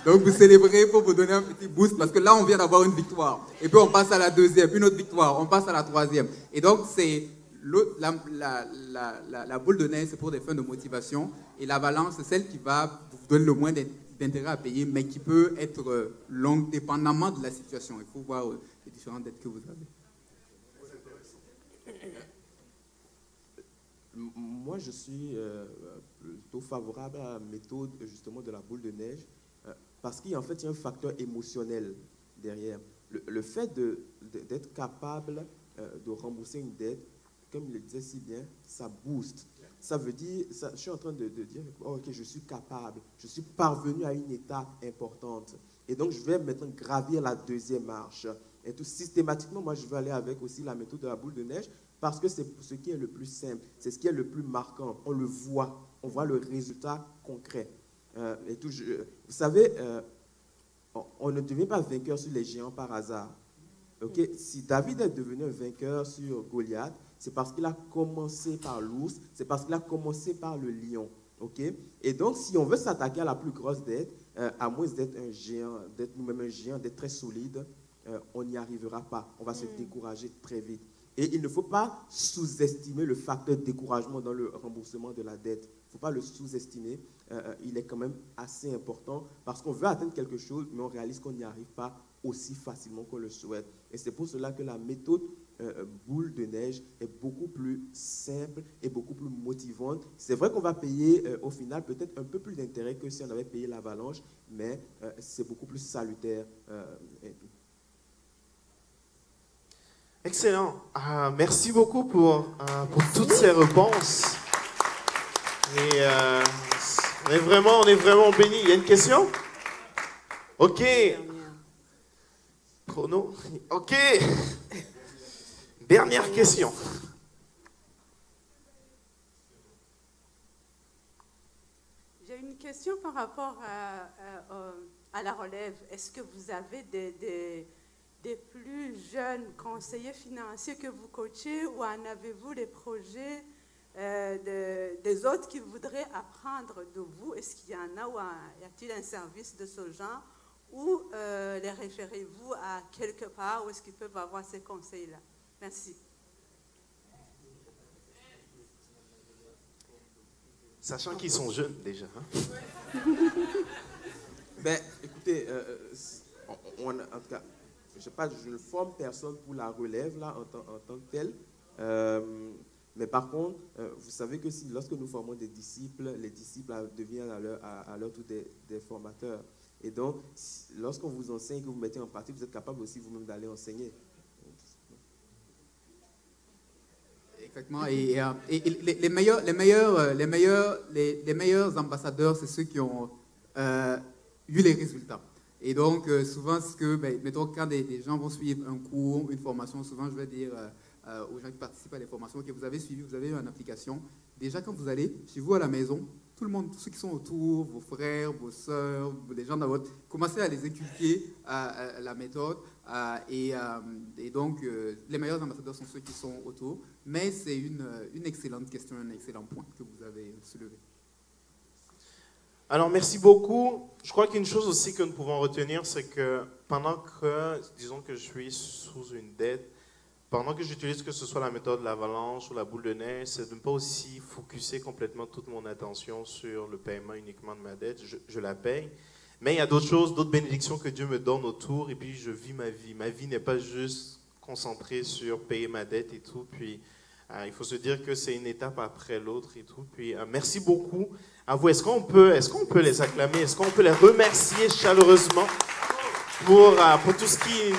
D: Donc vous célébrez pour vous donner un petit boost, parce que là, on vient d'avoir une victoire. Et puis on passe à la deuxième, une autre victoire, on passe à la troisième. Et donc la boule de neige, c'est pour des fins de motivation. Et l'avalanche, c'est celle qui va vous donner le moins d'intérêt à payer, mais qui peut être longue, dépendamment de la situation. Il faut voir les différentes dettes que vous avez.
C: Moi, je suis plutôt favorable à la méthode justement de la boule de neige, parce qu'en fait, il y a un facteur émotionnel derrière. Le fait d'être capable de rembourser une dette, comme il le disait si bien, ça booste. Ça veut dire, je suis en train de dire, oh, ok, je suis capable, je suis parvenu à une étape importante. Et donc, je vais maintenant gravir la deuxième marche. Et tout systématiquement, moi, je vais aller avec aussi la méthode de la boule de neige, parce que c'est ce qui est le plus simple, c'est ce qui est le plus marquant. On le voit, on voit le résultat concret. Et tout, vous savez, on ne devient pas vainqueur sur les géants par hasard. Okay? Si David est devenu un vainqueur sur Goliath, c'est parce qu'il a commencé par l'ours, c'est parce qu'il a commencé par le lion. Okay? Et donc, si on veut s'attaquer à la plus grosse dette, à moins d'être un géant, d'être nous-mêmes un géant, d'être très solide, on n'y arrivera pas. On va se décourager très vite. Et il ne faut pas sous-estimer le facteur de découragement dans le remboursement de la dette. Il ne faut pas le sous-estimer. Il est quand même assez important parce qu'on veut atteindre quelque chose, mais on réalise qu'on n'y arrive pas aussi facilement qu'on le souhaite. Et c'est pour cela que la méthode boule de neige est beaucoup plus simple et beaucoup plus motivante. C'est vrai qu'on va payer au final peut-être un peu plus d'intérêt que si on avait payé l'avalanche, mais c'est beaucoup plus salutaire. Et tout.
A: Excellent. Merci beaucoup pour toutes ces réponses. Et on est vraiment bénis. Il y a une question? Ok. Chrono. Ok. Dernière question.
H: J'ai une question par rapport à la relève. Est-ce que vous avez des plus jeunes conseillers financiers que vous coachez, ou en avez-vous des projets des autres qui voudraient apprendre de vous? Est-ce qu'il y en a, ou y a-t-il un service de ce genre, ou les référez-vous à quelque part où est-ce qu'ils peuvent avoir ces conseils-là? Merci.
A: Sachant qu'ils sont jeunes déjà. Hein?
C: Ben, écoutez, en tout cas, je ne forme personne pour la relève là, en tant que telle. Mais par contre, vous savez que lorsque nous formons des disciples, les disciples deviennent à leur tour des formateurs. Et donc, lorsqu'on vous enseigne, que vous mettez en pratique, vous êtes capable aussi vous-même d'aller enseigner.
D: Exactement. Et les meilleurs ambassadeurs, c'est ceux qui ont eu les résultats. Et donc, souvent, mettons, quand des gens vont suivre un cours, une formation, souvent, je vais dire aux gens qui participent à des formations, que vous avez suivi, vous avez eu une application. Déjà, quand vous allez chez vous à la maison, tout le monde, tous ceux qui sont autour, vos frères, vos sœurs, les gens dans votre... Commencez à les inculquer la méthode. Et donc, les meilleurs ambassadeurs sont ceux qui sont autour. Mais c'est une excellente question, un excellent point que vous avez soulevé.
A: Alors, merci beaucoup. Je crois qu'une chose aussi que nous pouvons retenir, c'est que pendant que, disons que je suis sous une dette, pendant que j'utilise que ce soit la méthode de l'avalanche ou la boule de neige, c'est de ne pas aussi focuser complètement toute mon attention sur le paiement uniquement de ma dette. Je la paye. Mais il y a d'autres choses, d'autres bénédictions que Dieu me donne autour, et puis je vis ma vie. Ma vie n'est pas juste concentrée sur payer ma dette et tout. Puis il faut se dire que c'est une étape après l'autre et tout. Puis merci beaucoup à vous. Est-ce qu'on peut les acclamer? Est-ce qu'on peut les remercier chaleureusement pour tout ce qui...